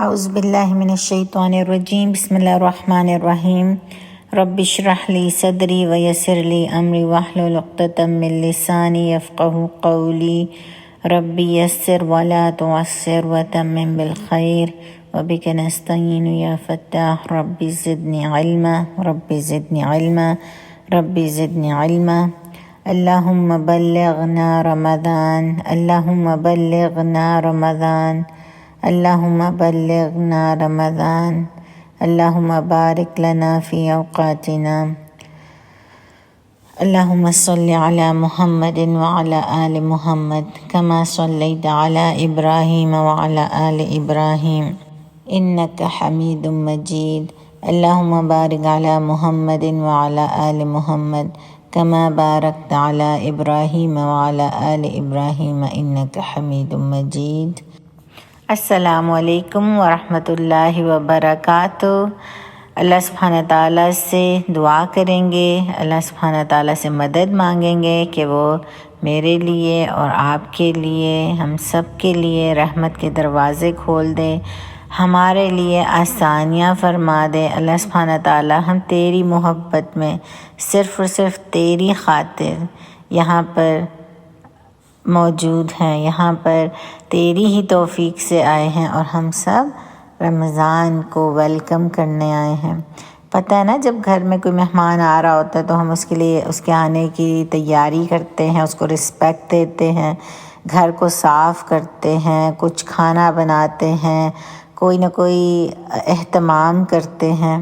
اعوذ باللہ من الشیطان الرجیم بسم اللہ الرحمن الرحیم رب اشرح لی صدری ویسر لی امری واحلل عقدۃ من لسانی یفقہوا قولی رب یسر ولا تعسر وتمم بالخیر وبک نستعین یا فتاح رب زدنی علما رب زدنی علما اللہم بلغنا رمضان اللہم بلغنا رمضان اللہم بارک لنا فی اوقاتنا اللہم صلی علی محمد وعلی آل محمد کما صلیت علی ابراہیم وعلی آل ابراہیم انک حمید مجید اللہم بارک علی محمد وعلی آل محمد کما بارکت علی ابراہیم وعلی آل ابراہیم انک حمید مجید۔ السلام علیکم ورحمۃ اللہ وبرکاتہ۔ اللہ سبحانہ تعالیٰ سے دعا کریں گے، اللہ سبحانہ تعالیٰ سے مدد مانگیں گے کہ وہ میرے لیے اور آپ کے لیے، ہم سب کے لیے رحمت کے دروازے کھول دے، ہمارے لیے آسانیاں فرما دے۔ اللہ سبحانہ تعالیٰ ہم تیری محبت میں صرف اور صرف تیری خاطر یہاں پر موجود ہیں، یہاں پر تیری ہی توفیق سے آئے ہیں اور ہم سب رمضان کو ویلکم کرنے آئے ہیں۔ پتہ ہے نا، جب گھر میں کوئی مہمان آ رہا ہوتا ہے تو ہم اس کے لیے اس کے آنے کی تیاری کرتے ہیں، اس کو رسپیکٹ دیتے ہیں، گھر کو صاف کرتے ہیں، کچھ کھانا بناتے ہیں، کوئی نہ کوئی اہتمام کرتے ہیں،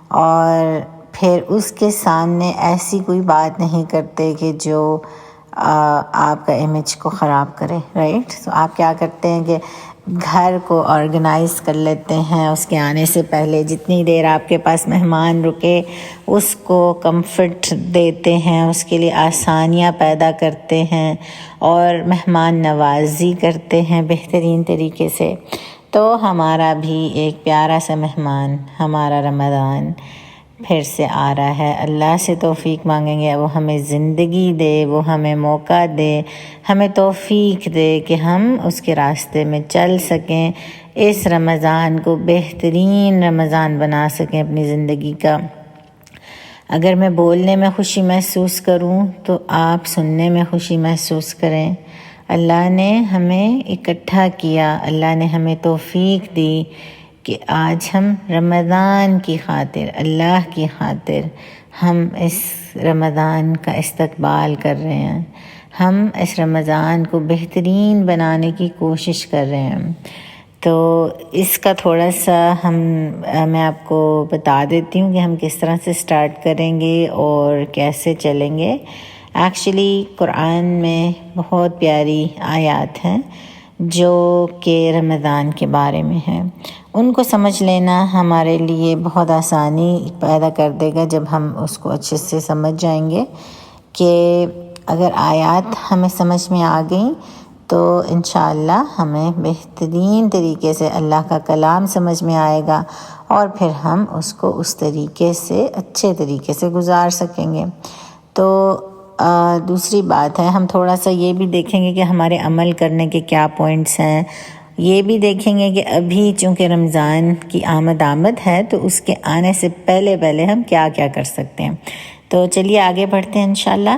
اور پھر اس کے سامنے ایسی کوئی بات نہیں کرتے کہ جو آپ کا امیج کو خراب کرے، رائٹ؟ تو آپ کیا کرتے ہیں کہ گھر کو آرگنائز کر لیتے ہیں، اس کے آنے سے پہلے جتنی دیر آپ کے پاس مہمان رکے اس کو کمفرٹ دیتے ہیں، اس کے لیے آسانیاں پیدا کرتے ہیں اور مہمان نوازی کرتے ہیں بہترین طریقے سے۔ تو ہمارا بھی ایک پیارا سا مہمان، ہمارا رمضان پھر سے آ رہا ہے۔ اللہ سے توفیق مانگیں گے وہ ہمیں زندگی دے، وہ ہمیں موقع دے، ہمیں توفیق دے کہ ہم اس کے راستے میں چل سکیں، اس رمضان کو بہترین رمضان بنا سکیں اپنی زندگی کا۔ اگر میں بولنے میں خوشی محسوس کروں تو آپ سننے میں خوشی محسوس کریں۔ اللہ نے ہمیں اکٹھا کیا، اللہ نے ہمیں توفیق دی کہ آج ہم رمضان کی خاطر، اللہ کی خاطر ہم اس رمضان کا استقبال کر رہے ہیں، ہم اس رمضان کو بہترین بنانے کی کوشش کر رہے ہیں۔ تو اس کا تھوڑا سا میں آپ کو بتا دیتی ہوں کہ ہم کس طرح سے سٹارٹ کریں گے اور کیسے چلیں گے۔ ایکچولی قرآن میں بہت پیاری آیات ہیں جو کہ رمضان کے بارے میں ہیں، ان کو سمجھ لینا ہمارے لیے بہت آسانی پیدا کر دے گا جب ہم اس کو اچھے سے سمجھ جائیں گے کہ اگر آیات ہمیں سمجھ میں آ گئیں تو انشاءاللہ ہمیں بہترین طریقے سے اللہ کا کلام سمجھ میں آئے گا اور پھر ہم اس کو اس طریقے سے اچھے طریقے سے گزار سکیں گے۔ تو دوسری بات ہے، ہم تھوڑا سا یہ بھی دیکھیں گے کہ ہمارے عمل کرنے کے کیا پوائنٹس ہیں، یہ بھی دیکھیں گے کہ ابھی چونکہ رمضان کی آمد ہے تو اس کے آنے سے پہلے ہم کیا کر سکتے ہیں۔ تو چلیے آگے بڑھتے ہیں انشاءاللہ۔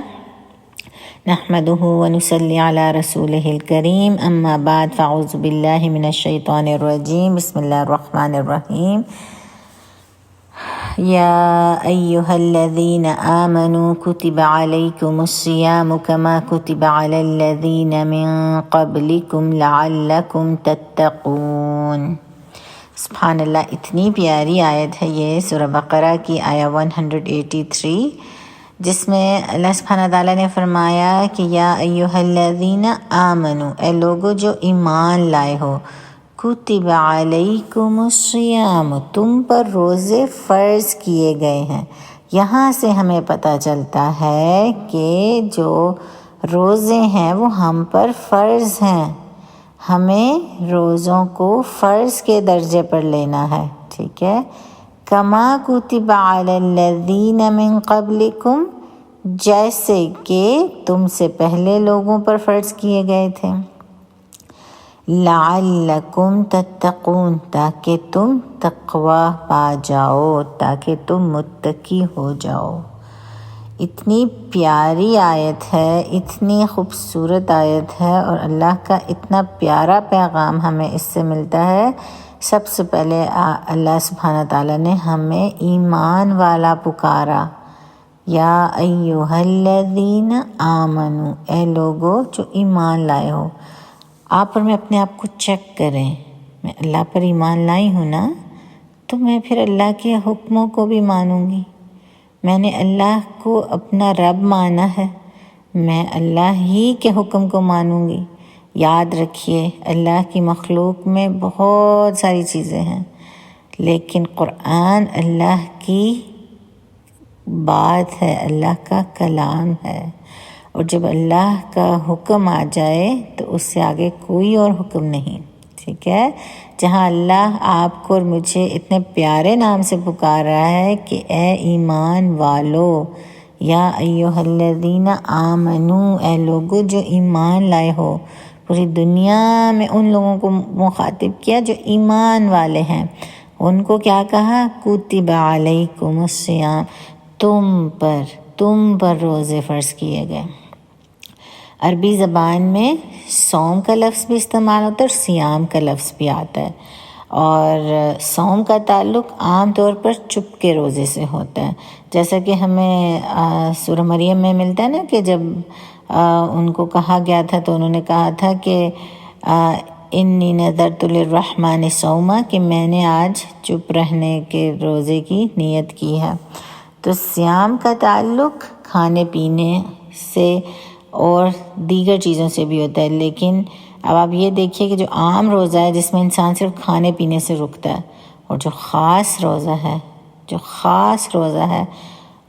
نحمدہ ونصلی علی رسولہ الکریم، اما بعد فاعوذ باللہ من الشیطان الرجیم، بسم اللہ الرحمن الرحیم۔ یا ایہا الذین آمنوا کتب علیکم الصیام کما کتب علی الذین من قبلکم لعلکم تتقون۔ سبحان اللہ، اتنی پیاری آیت ہے یہ، سورہ بقرہ کی آیہ 183، جس میں اللہ سبحانہ تعالیٰ نے فرمایا کہ یا ایہا الذین آمنوا، اے لوگو جو ایمان لائے ہو، کتب علیکم الصیام، تم پر روزے فرض کیے گئے ہیں۔ یہاں سے ہمیں پتہ چلتا ہے کہ جو روزے ہیں وہ ہم پر فرض ہیں، ہمیں روزوں کو فرض کے درجے پر لینا ہے، ٹھیک ہے؟ کما کتب علی الذین من قبلکم، جیسے کہ تم سے پہلے لوگوں پر فرض کیے گئے تھے۔ لعلکم تتقون، تاکہ تم تقوی پا جاؤ، تاکہ تم متقی ہو جاؤ۔ اتنی پیاری آیت ہے، اتنی خوبصورت آیت ہے، اور اللہ کا اتنا پیارا پیغام ہمیں اس سے ملتا ہے۔ سب سے پہلے اللہ سبحانہ تعالیٰ نے ہمیں ایمان والا پکارا، یا ایھا الذین آمنو، اے لوگو جو ایمان لائے ہو۔ آپ اور میں اپنے آپ کو چیک کریں، میں اللہ پر ایمان لائی ہوں نا، تو میں پھر اللہ کے حکموں کو بھی مانوں گی۔ میں نے اللہ کو اپنا رب مانا ہے، میں اللہ ہی کے حکم کو مانوں گی۔ یاد رکھیے، اللہ کی مخلوق میں بہت ساری چیزیں ہیں، لیکن قرآن اللہ کی بات ہے، اللہ کا کلام ہے، اور جب اللہ کا حکم آ جائے تو اس سے آگے کوئی اور حکم نہیں، ٹھیک ہے؟ جہاں اللہ آپ کو اور مجھے اتنے پیارے نام سے پکار رہا ہے کہ اے ایمان والو، یا ایھا الذین آمنو، اے لوگو جو ایمان لائے ہو، پوری دنیا میں ان لوگوں کو مخاطب کیا جو ایمان والے ہیں۔ ان کو کیا کہا؟ کتب علیکم الصیام، تم پر روزے فرض کیے گئے۔ عربی زبان میں صوم کا لفظ بھی استعمال ہوتا ہے اور صیام کا لفظ بھی آتا ہے، اور صوم کا تعلق عام طور پر چپ کے روزے سے ہوتا ہے، جیسا کہ ہمیں سورہ مریم میں ملتا ہے نا کہ جب ان کو کہا گیا تھا تو انہوں نے کہا تھا کہ انی نذرت للرحمن صوما، کہ میں نے آج چپ رہنے کے روزے کی نیت کی ہے۔ تو صیام کا تعلق کھانے پینے سے اور دیگر چیزوں سے بھی ہوتا ہے، لیکن اب آپ یہ دیکھیے کہ جو عام روزہ ہے جس میں انسان صرف کھانے پینے سے رکتا ہے، اور جو خاص روزہ ہے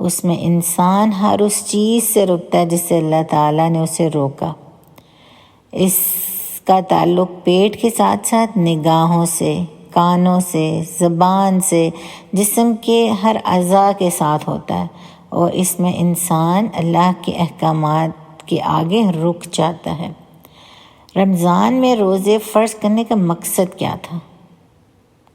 اس میں انسان ہر اس چیز سے رکتا ہے جس سے اللہ تعالیٰ نے اسے روکا۔ اس کا تعلق پیٹ کے ساتھ ساتھ نگاہوں سے، کانوں سے، زبان سے، جسم کے ہر اعضاء کے ساتھ ہوتا ہے، اور اس میں انسان اللہ کے احکامات کے آگے رک جاتا ہے۔ رمضان میں روزے فرض کرنے کا مقصد کیا تھا؟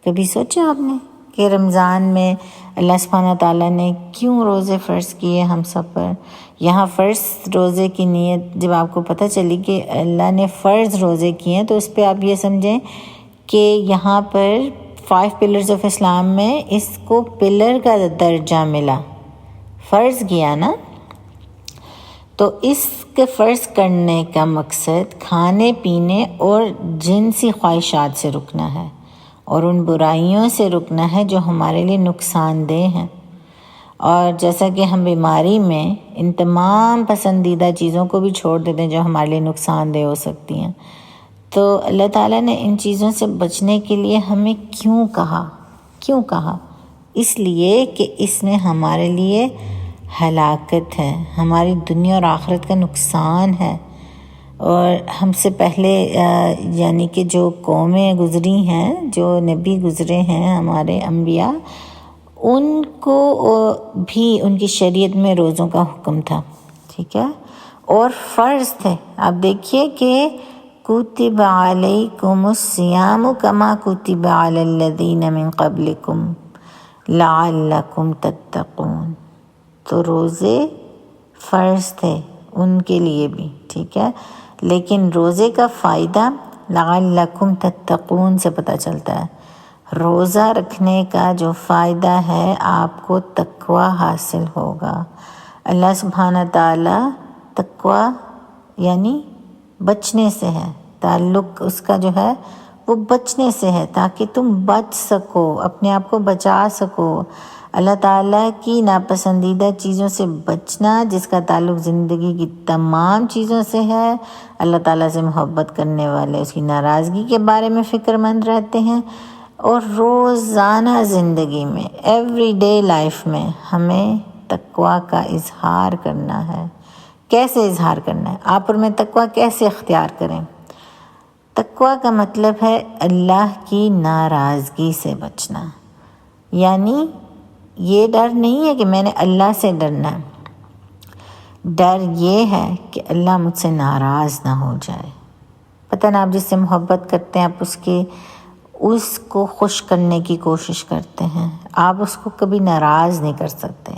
کبھی سوچا آپ نے کہ رمضان میں اللہ سبحانہ تعالیٰ نے کیوں روزے فرض کیے ہم سب پر؟ یہاں فرض روزے کی نیت جب آپ کو پتہ چلی کہ اللہ نے فرض روزے کیے ہیں، تو اس پہ آپ یہ سمجھیں کہ یہاں پر 5 پلرز آف اسلام میں اس کو پلر کا درجہ ملا، فرض کیا نا۔ تو اس کے فرض کرنے کا مقصد کھانے پینے اور جنسی خواہشات سے رکنا ہے، اور ان برائیوں سے رکنا ہے جو ہمارے لیے نقصان دہ ہیں۔ اور جیسا کہ ہم بیماری میں ان تمام پسندیدہ چیزوں کو بھی چھوڑ دیتے ہیں جو ہمارے لیے نقصان دہ ہو سکتی ہیں، تو اللہ تعالیٰ نے ان چیزوں سے بچنے کے لیے ہمیں کیوں کہا؟ اس لیے کہ اس میں ہمارے لیے ہلاکت ہے، ہماری دنیا اور آخرت کا نقصان ہے۔ اور ہم سے پہلے یعنی کہ جو قومیں گزری ہیں، جو نبی گزرے ہیں ہمارے انبیاء، ان کو بھی ان کی شریعت میں روزوں کا حکم تھا، ٹھیک ہے، اور فرض تھے۔ آپ دیکھیے کہ کتب علیکم الصیام کما کتب علی الذین من قبلکم لعلکم تتقون، تو روزے فرض تھے ان کے لیے بھی، ٹھیک ہے، لیکن روزے کا فائدہ لعلکم تتقون سے پتہ چلتا ہے۔ روزہ رکھنے کا جو فائدہ ہے آپ کو تقوی حاصل ہوگا۔ اللہ سبحانہ تعالیٰ تقوی یعنی بچنے سے ہے، تعلق اس کا جو ہے وہ بچنے سے ہے، تاکہ تم بچ سکو، اپنے آپ کو بچا سکو۔ اللہ تعالیٰ کی ناپسندیدہ چیزوں سے بچنا، جس کا تعلق زندگی کی تمام چیزوں سے ہے۔ اللہ تعالیٰ سے محبت کرنے والے اس کی ناراضگی کے بارے میں فکر مند رہتے ہیں، اور روزانہ زندگی میں ایوری ڈے لائف میں ہمیں تقوی کا اظہار کرنا ہے۔ کیسے اظہار کرنا ہے؟ آپ اور میں تقوی کیسے اختیار کریں؟ تقوی کا مطلب ہے اللہ کی ناراضگی سے بچنا، یعنی یہ ڈر نہیں ہے کہ میں نے اللہ سے ڈرنا ہے، ڈر یہ ہے کہ اللہ مجھ سے ناراض نہ ہو جائے، پتہ نہ آپ جس سے محبت کرتے ہیں آپ اس کو خوش کرنے کی کوشش کرتے ہیں، آپ اس کو کبھی ناراض نہیں کر سکتے۔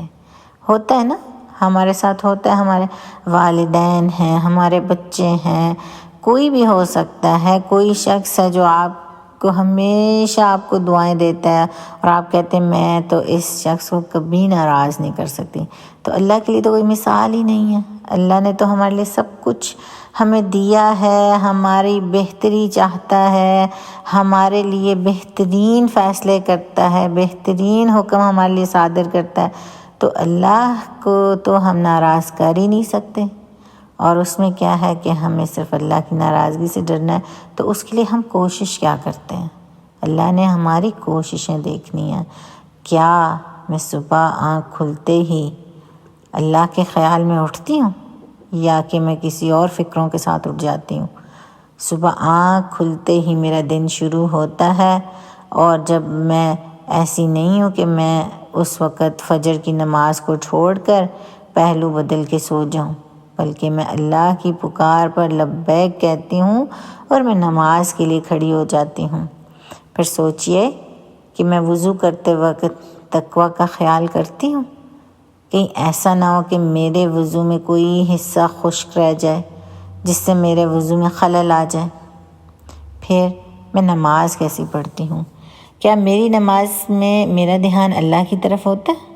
ہوتا ہے نا، ہمارے ساتھ ہوتا ہے، ہمارے والدین ہیں، ہمارے بچے ہیں، کوئی بھی ہو سکتا ہے، کوئی شخص ہے جو آپ کو ہمیشہ آپ کو دعائیں دیتا ہے اور آپ کہتے ہیں میں تو اس شخص کو کبھی ناراض نہیں کر سکتی۔ تو اللہ کے لیے تو کوئی مثال ہی نہیں ہے۔ اللہ نے تو ہمارے لیے سب کچھ ہمیں دیا ہے، ہماری بہتری چاہتا ہے، ہمارے لیے بہترین فیصلے کرتا ہے، بہترین حکم ہمارے لیے صادر کرتا ہے۔ تو اللہ کو تو ہم ناراض کر ہی نہیں سکتے، اور اس میں کیا ہے کہ ہمیں صرف اللہ کی ناراضگی سے ڈرنا ہے۔ تو اس کے لیے ہم کوشش کیا کرتے ہیں؟ اللہ نے ہماری کوششیں دیکھنی ہیں۔ کیا میں صبح آنکھ کھلتے ہی اللہ کے خیال میں اٹھتی ہوں، یا کہ میں کسی اور فکروں کے ساتھ اٹھ جاتی ہوں؟ صبح آنکھ کھلتے ہی میرا دن شروع ہوتا ہے، اور جب میں ایسی نہیں ہوں کہ میں اس وقت فجر کی نماز کو چھوڑ کر پہلو بدل کے سو جاؤں، بلکہ میں اللہ کی پکار پر لبیک کہتی ہوں اور میں نماز کے لیے کھڑی ہو جاتی ہوں۔ پھر سوچئے کہ میں وضو کرتے وقت تقوی کا خیال کرتی ہوں، کہیں ایسا نہ ہو کہ میرے وضو میں کوئی حصہ خشک رہ جائے جس سے میرے وضو میں خلل آ جائے۔ پھر میں نماز کیسی پڑھتی ہوں؟ کیا میری نماز میں میرا دھیان اللہ کی طرف ہوتا ہے؟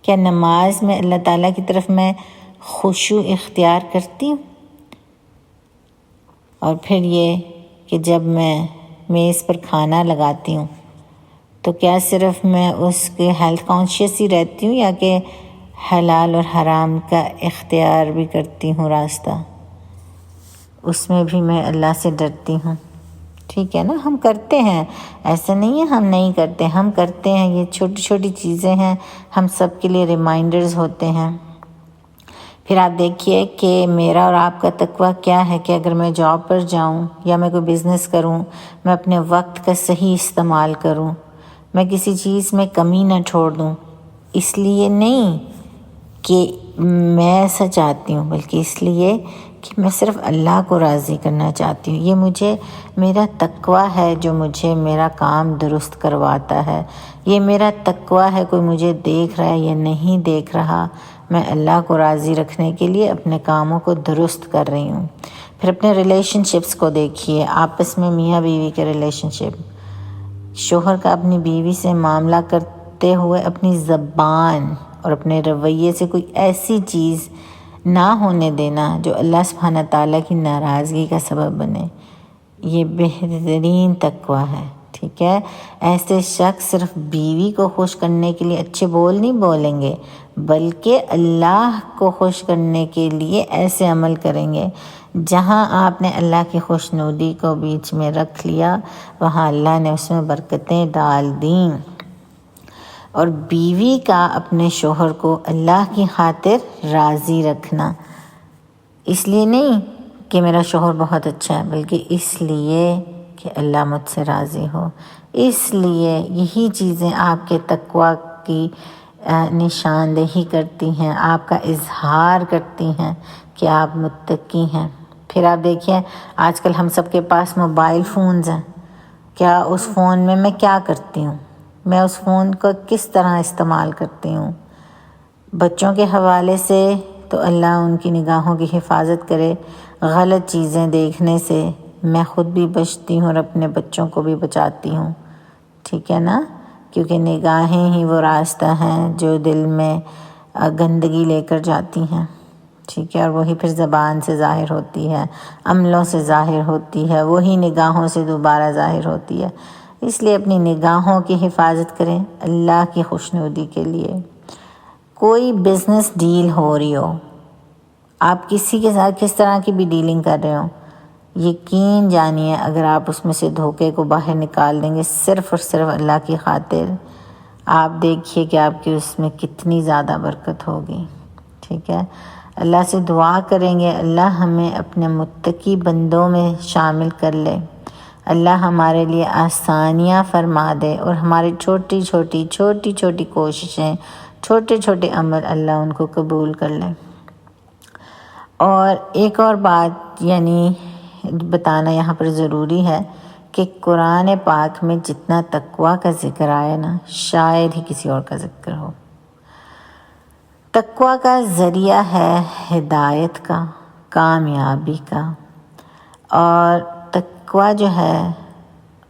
کیا نماز میں اللہ تعالیٰ کی طرف میں خشوع اختیار کرتی ہوں؟ اور پھر یہ کہ جب میں میز پر کھانا لگاتی ہوں تو کیا صرف میں اس کے ہیلتھ کانشیس ہی رہتی ہوں، یا کہ حلال اور حرام کا اختیار بھی کرتی ہوں راستہ؟ اس میں بھی میں اللہ سے ڈرتی ہوں۔ ٹھیک ہے نا، ہم کرتے ہیں، ایسا نہیں ہے ہم نہیں کرتے، ہم کرتے ہیں۔ یہ چھوٹی چھوٹی چیزیں ہیں، ہم سب کے لیے ریمائنڈرز ہوتے ہیں۔ پھر آپ دیکھیے کہ میرا اور آپ کا تقویٰ کیا ہے کہ اگر میں جاب پر جاؤں یا میں کوئی بزنس کروں، میں اپنے وقت کا صحیح استعمال کروں، میں کسی چیز میں کمی نہ چھوڑ دوں، اس لیے نہیں کہ میں ایسا چاہتی ہوں، بلکہ اس لیے کہ میں صرف اللہ کو راضی کرنا چاہتی ہوں۔ یہ میرا تقویٰ ہے جو مجھے میرا کام درست کرواتا ہے۔ یہ میرا تقویٰ ہے، کوئی مجھے دیکھ رہا ہے یا نہیں دیکھ رہا، میں اللہ کو راضی رکھنے کے لیے اپنے کاموں کو درست کر رہی ہوں۔ پھر اپنے ریلیشن شپس کو دیکھیے، آپس میں میاں بیوی کے ریلیشن شپ، شوہر کا اپنی بیوی سے معاملہ کرتے ہوئے اپنی زبان اور اپنے رویے سے کوئی ایسی چیز نہ ہونے دینا جو اللہ سبحانہ تعالیٰ کی ناراضگی کا سبب بنے۔ یہ بہترین تقویٰ ہے، ٹھیک ہے۔ ایسے شخص صرف بیوی کو خوش کرنے کے لیے اچھے بول نہیں بولیں گے، بلکہ اللہ کو خوش کرنے کے لیے ایسے عمل کریں گے جہاں آپ نے اللہ کی خوشنودی کو بیچ میں رکھ لیا، وہاں اللہ نے اس میں برکتیں ڈال دیں۔ اور بیوی کا اپنے شوہر کو اللہ کی خاطر راضی رکھنا، اس لیے نہیں کہ میرا شوہر بہت اچھا ہے، بلکہ اس لیے کہ اللہ مجھ سے راضی ہو۔ اس لیے یہی چیزیں آپ کے تقویٰ کی نشاندہی کرتی ہیں، آپ کا اظہار کرتی ہیں کہ آپ متقی ہیں۔ پھر آپ دیکھیں، آج کل ہم سب کے پاس موبائل فونز ہیں، کیا اس فون میں کیا کرتی ہوں؟ میں اس فون کو کس طرح استعمال کرتی ہوں؟ بچوں کے حوالے سے تو اللہ ان کی نگاہوں کی حفاظت کرے، غلط چیزیں دیکھنے سے میں خود بھی بچتی ہوں اور اپنے بچوں کو بھی بچاتی ہوں، ٹھیک ہے نا؟ کیونکہ نگاہیں ہی وہ راستہ ہیں جو دل میں گندگی لے کر جاتی ہیں، ٹھیک ہے، اور وہی پھر زبان سے ظاہر ہوتی ہے، عملوں سے ظاہر ہوتی ہے، وہی نگاہوں سے دوبارہ ظاہر ہوتی ہے۔ اس لیے اپنی نگاہوں کی حفاظت کریں اللہ کی خوشنودی کے لیے۔ کوئی بزنس ڈیل ہو رہی ہو، آپ کسی کے ساتھ کس طرح کی بھی ڈیلنگ کر رہے ہو، یقین جانیے اگر آپ اس میں سے دھوکے کو باہر نکال دیں گے صرف اور صرف اللہ کی خاطر، آپ دیکھیے کہ آپ کی اس میں کتنی زیادہ برکت ہوگی، ٹھیک ہے۔ اللہ سے دعا کریں گے اللہ ہمیں اپنے متقی بندوں میں شامل کر لے، اللہ ہمارے لیے آسانیاں فرما دے، اور ہماری چھوٹی چھوٹی کوششیں، چھوٹے چھوٹے عمل اللہ ان کو قبول کر لے۔ اور ایک اور بات، یعنی بتانا یہاں پر ضروری ہے کہ قرآن پاک میں جتنا تقویٰ کا ذکر آیا نا، شاید ہی کسی اور کا ذکر ہو۔ تقویٰ کا ذریعہ ہے ہدایت کا، کامیابی کا، اور تقویٰ جو ہے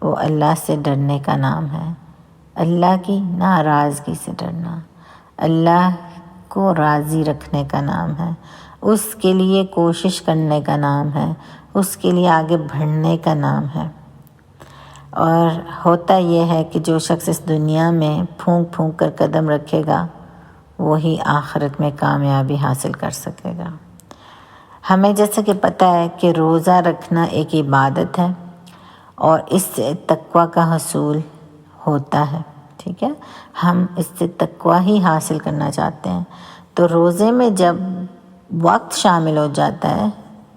وہ اللہ سے ڈرنے کا نام ہے، اللہ کی ناراضگی سے ڈرنا، اللہ کو راضی رکھنے کا نام ہے، اس کے لیے کوشش کرنے کا نام ہے، اس کے لیے آگے بڑھنے کا نام ہے۔ اور ہوتا یہ ہے کہ جو شخص اس دنیا میں پھونک پھونک کر قدم رکھے گا وہی آخرت میں کامیابی حاصل کر سکے گا۔ ہمیں جیسا کہ پتہ ہے کہ روزہ رکھنا ایک عبادت ہے اور اس سے تقویٰ کا حصول ہوتا ہے، ٹھیک ہے، ہم اس سے تقویٰ ہی حاصل کرنا چاہتے ہیں۔ تو روزے میں جب وقت شامل ہو جاتا ہے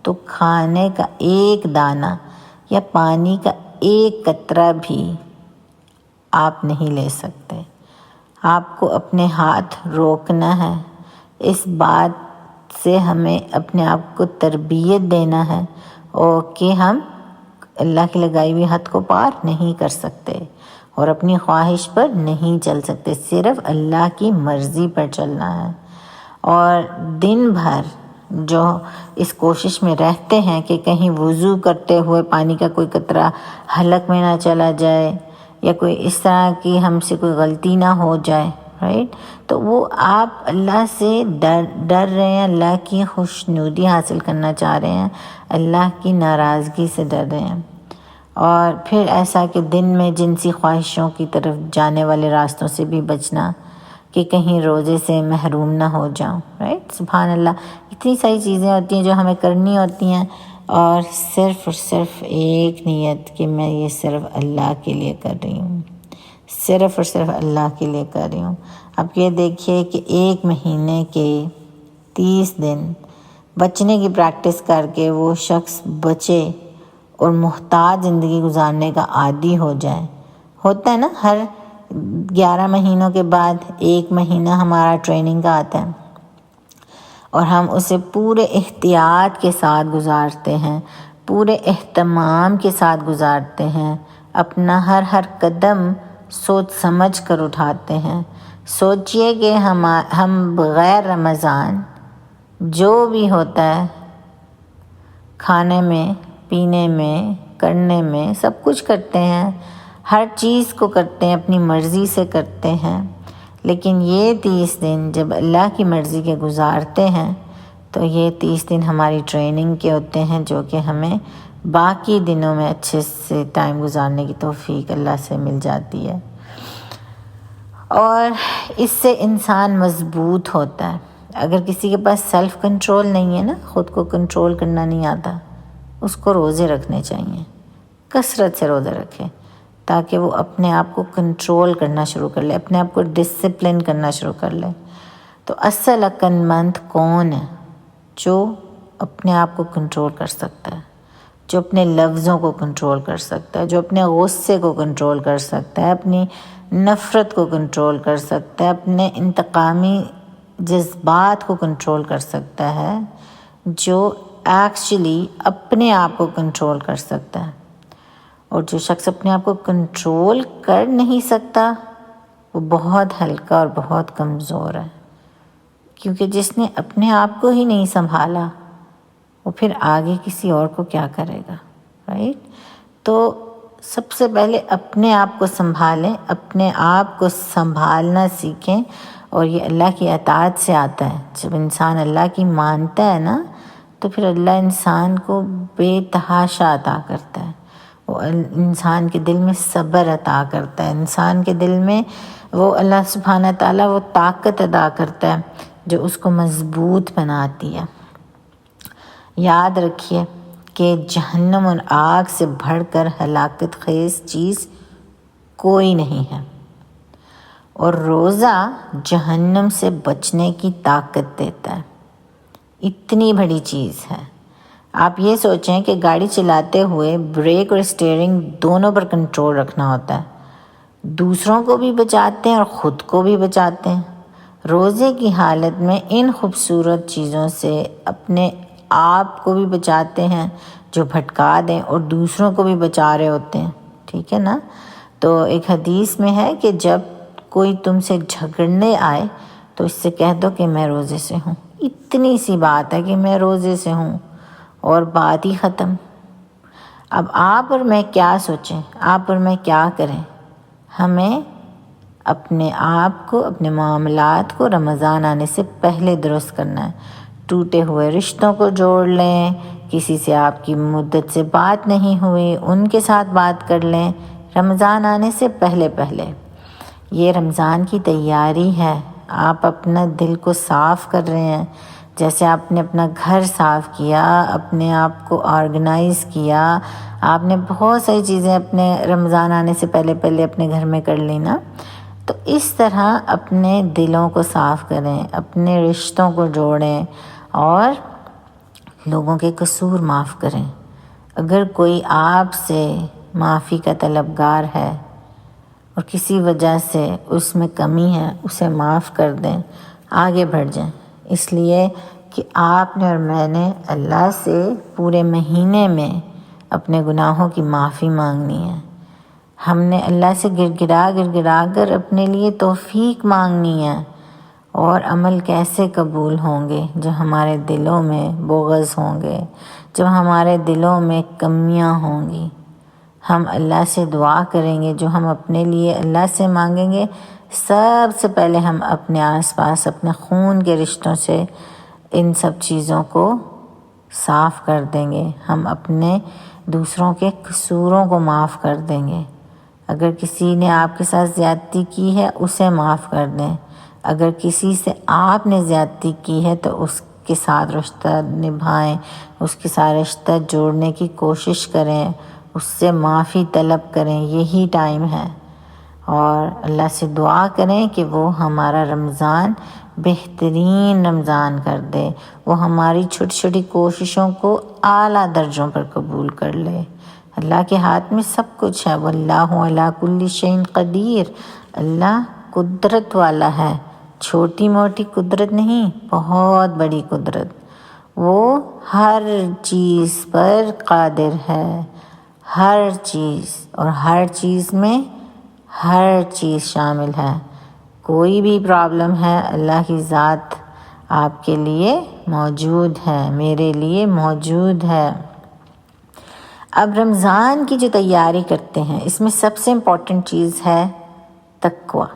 تو کھانے کا ایک دانہ یا پانی کا ایک قطرہ بھی آپ نہیں لے سکتے۔ آپ کو اپنے ہاتھ روکنا ہے۔ اس بات سے ہمیں اپنے آپ کو تربیت دینا ہے اور کہ ہم اللہ کی لگائی ہوئی حد کو پار نہیں کر سکتے اور اپنی خواہش پر نہیں چل سکتے، صرف اللہ کی مرضی پر چلنا ہے۔ اور دن بھر جو اس کوشش میں رہتے ہیں کہ کہیں وضو کرتے ہوئے پانی کا کوئی قطرہ حلق میں نہ چلا جائے یا کوئی اس طرح کی ہم سے کوئی غلطی نہ ہو جائے، رائٹ، تو وہ آپ اللہ سے ڈر رہے ہیں، اللہ کی خوشنودی حاصل کرنا چاہ رہے ہیں، اللہ کی ناراضگی سے ڈر رہے ہیں۔ اور پھر ایسا کہ دن میں جنسی خواہشوں کی طرف جانے والے راستوں سے بھی بچنا کہ کہیں روزے سے محروم نہ ہو جاؤں، رائٹ، سبحان اللہ۔ اتنی ساری چیزیں ہوتی ہیں جو ہمیں کرنی ہوتی ہیں، اور صرف ایک نیت کہ میں یہ صرف اللہ کے لیے کر رہی ہوں، صرف اللہ کے لیے کر رہی ہوں۔ اب یہ دیکھیے کہ ایک مہینے کے 30 دن بچنے کی پریکٹس کر کے وہ شخص بچے اور محتاج زندگی گزارنے کا عادی ہو جائے۔ ہوتا ہے نا، ہر 11 مہینوں کے بعد ایک مہینہ ہمارا ٹریننگ کا آتا ہے اور ہم اسے پورے احتیاط کے ساتھ گزارتے ہیں، پورے اہتمام کے ساتھ گزارتے ہیں، اپنا ہر قدم سوچ سمجھ کر اٹھاتے ہیں۔ سوچئے کہ ہم بغیر رمضان جو بھی ہوتا ہے، کھانے میں، پینے میں، کرنے میں، سب کچھ کرتے ہیں، ہر چیز کو کرتے ہیں، اپنی مرضی سے کرتے ہیں، لیکن یہ 30 دن جب اللہ کی مرضی کے گزارتے ہیں تو یہ 30 دن ہماری ٹریننگ کے ہوتے ہیں، جو کہ ہمیں باقی دنوں میں اچھے سے ٹائم گزارنے کی توفیق اللہ سے مل جاتی ہے۔ اور اس سے انسان مضبوط ہوتا ہے۔ اگر کسی کے پاس سیلف کنٹرول نہیں ہے نا، خود کو کنٹرول کرنا نہیں آتا، اس کو روزے رکھنے چاہیے، کثرت سے روزے رکھے تاکہ وہ اپنے آپ کو کنٹرول کرنا شروع کر لے، اپنے آپ کو ڈسپلن کرنا شروع کر لے۔ تو اصل عقل مند کون ہے؟ جو اپنے آپ کو کنٹرول کر سکتا ہے، جو اپنے لفظوں کو کنٹرول کر سکتا ہے، جو اپنے غصے کو کنٹرول کر سکتا ہے، اپنی نفرت کو کنٹرول کر سکتا ہے، اپنے انتقامی جذبات کو کنٹرول کر سکتا ہے، جو ایکچولی اپنے آپ کو کنٹرول کر سکتا ہے۔ اور جو شخص اپنے آپ کو کنٹرول کر نہیں سکتا وہ بہت ہلکا اور بہت کمزور ہے، کیونکہ جس نے اپنے آپ کو ہی نہیں سنبھالا وہ پھر آگے کسی اور کو کیا کرے گا، رائٹ؟ تو سب سے پہلے اپنے آپ کو سنبھالیں، اپنے آپ کو سنبھالنا سیکھیں، اور یہ اللہ کی اطاعت سے آتا ہے۔ جب انسان اللہ کی مانتا ہے نا تو پھر اللہ انسان کو بے تحاشا عطا کرتا ہے، وہ انسان کے دل میں صبر عطا کرتا ہے، انسان کے دل میں وہ اللہ سبحانہ تعالیٰ وہ طاقت عطا کرتا ہے جو اس کو مضبوط بناتی ہے۔ یاد رکھیے کہ جہنم اور آگ سے بڑھ کر ہلاکت خیز چیز کوئی نہیں ہے، اور روزہ جہنم سے بچنے کی طاقت دیتا ہے۔ اتنی بڑی چیز ہے۔ آپ یہ سوچیں کہ گاڑی چلاتے ہوئے بریک اور اسٹیئرنگ دونوں پر کنٹرول رکھنا ہوتا ہے، دوسروں کو بھی بچاتے ہیں اور خود کو بھی بچاتے ہیں۔ روزے کی حالت میں ان خوبصورت چیزوں سے اپنے آپ کو بھی بچاتے ہیں، جو بھٹکا دیں اور دوسروں کو بھی بچا رہے ہوتے ہیں، ٹھیک ہے نا۔ تو ایک حدیث میں ہے کہ جب کوئی تم سے جھگڑنے آئے تو اس سے کہہ دو کہ میں روزے سے ہوں، اتنی سی بات ہے کہ میں روزے سے ہوں اور بات ہی ختم۔ اب آپ اور میں کیا سوچیں، آپ اور میں کیا کریں؟ ہمیں اپنے آپ کو، اپنے معاملات کو رمضان آنے سے پہلے درست کرنا ہے۔ ٹوٹے ہوئے رشتوں کو جوڑ لیں، کسی سے آپ کی مدت سے بات نہیں ہوئی ان کے ساتھ بات کر لیں رمضان آنے سے پہلے پہلے۔ یہ رمضان کی تیاری ہے، آپ اپنا دل کو صاف کر رہے ہیں، جیسے آپ نے اپنا گھر صاف کیا، اپنے آپ کو آرگنائز کیا، آپ نے بہت ساری چیزیں اپنے رمضان آنے سے پہلے پہلے اپنے گھر میں کر لی نا، تو اس طرح اپنے دلوں کو صاف کریں، اپنے رشتوں کو جوڑیں اور لوگوں کے قصور معاف کریں۔ اگر کوئی آپ سے معافی کا طلبگار ہے اور کسی وجہ سے اس میں کمی ہے، اسے معاف کر دیں، آگے بڑھ جائیں، اس لیے کہ آپ نے اور میں نے اللہ سے پورے مہینے میں اپنے گناہوں کی معافی مانگنی ہے۔ ہم نے اللہ سے گڑ گڑا کر اپنے لیے توفیق مانگنی ہے، اور عمل کیسے قبول ہوں گے جب ہمارے دلوں میں بغض ہوں گے، جب ہمارے دلوں میں کمیاں ہوں گی۔ ہم اللہ سے دعا کریں گے، جو ہم اپنے لیے اللہ سے مانگیں گے، سب سے پہلے ہم اپنے آس پاس اپنے خون کے رشتوں سے ان سب چیزوں کو صاف کر دیں گے، ہم اپنے دوسروں کے قصوروں کو معاف کر دیں گے۔ اگر کسی نے آپ کے ساتھ زیادتی کی ہے اسے معاف کر دیں، اگر کسی سے آپ نے زیادتی کی ہے تو اس کے ساتھ رشتہ نبھائیں، اس کے ساتھ رشتہ جوڑنے کی کوشش کریں، اس سے معافی طلب کریں، یہی ٹائم ہے۔ اور اللہ سے دعا کریں کہ وہ ہمارا رمضان بہترین رمضان کر دے، وہ ہماری چھوٹی چھوٹی کوششوں کو اعلیٰ درجوں پر قبول کر لے۔ اللہ کے ہاتھ میں سب کچھ ہے، واللہ علی کل شیء قدیر، اللہ قدرت والا ہے، چھوٹی موٹی قدرت نہیں، بہت بڑی قدرت، وہ ہر چیز پر قادر ہے، ہر چیز، اور ہر چیز میں ہر چیز شامل ہے۔ کوئی بھی پرابلم ہے، اللہ کی ذات آپ کے لیے موجود ہے، میرے لیے موجود ہے۔ اب رمضان کی جو تیاری کرتے ہیں اس میں سب سے امپورٹنٹ چیز ہے تقوی،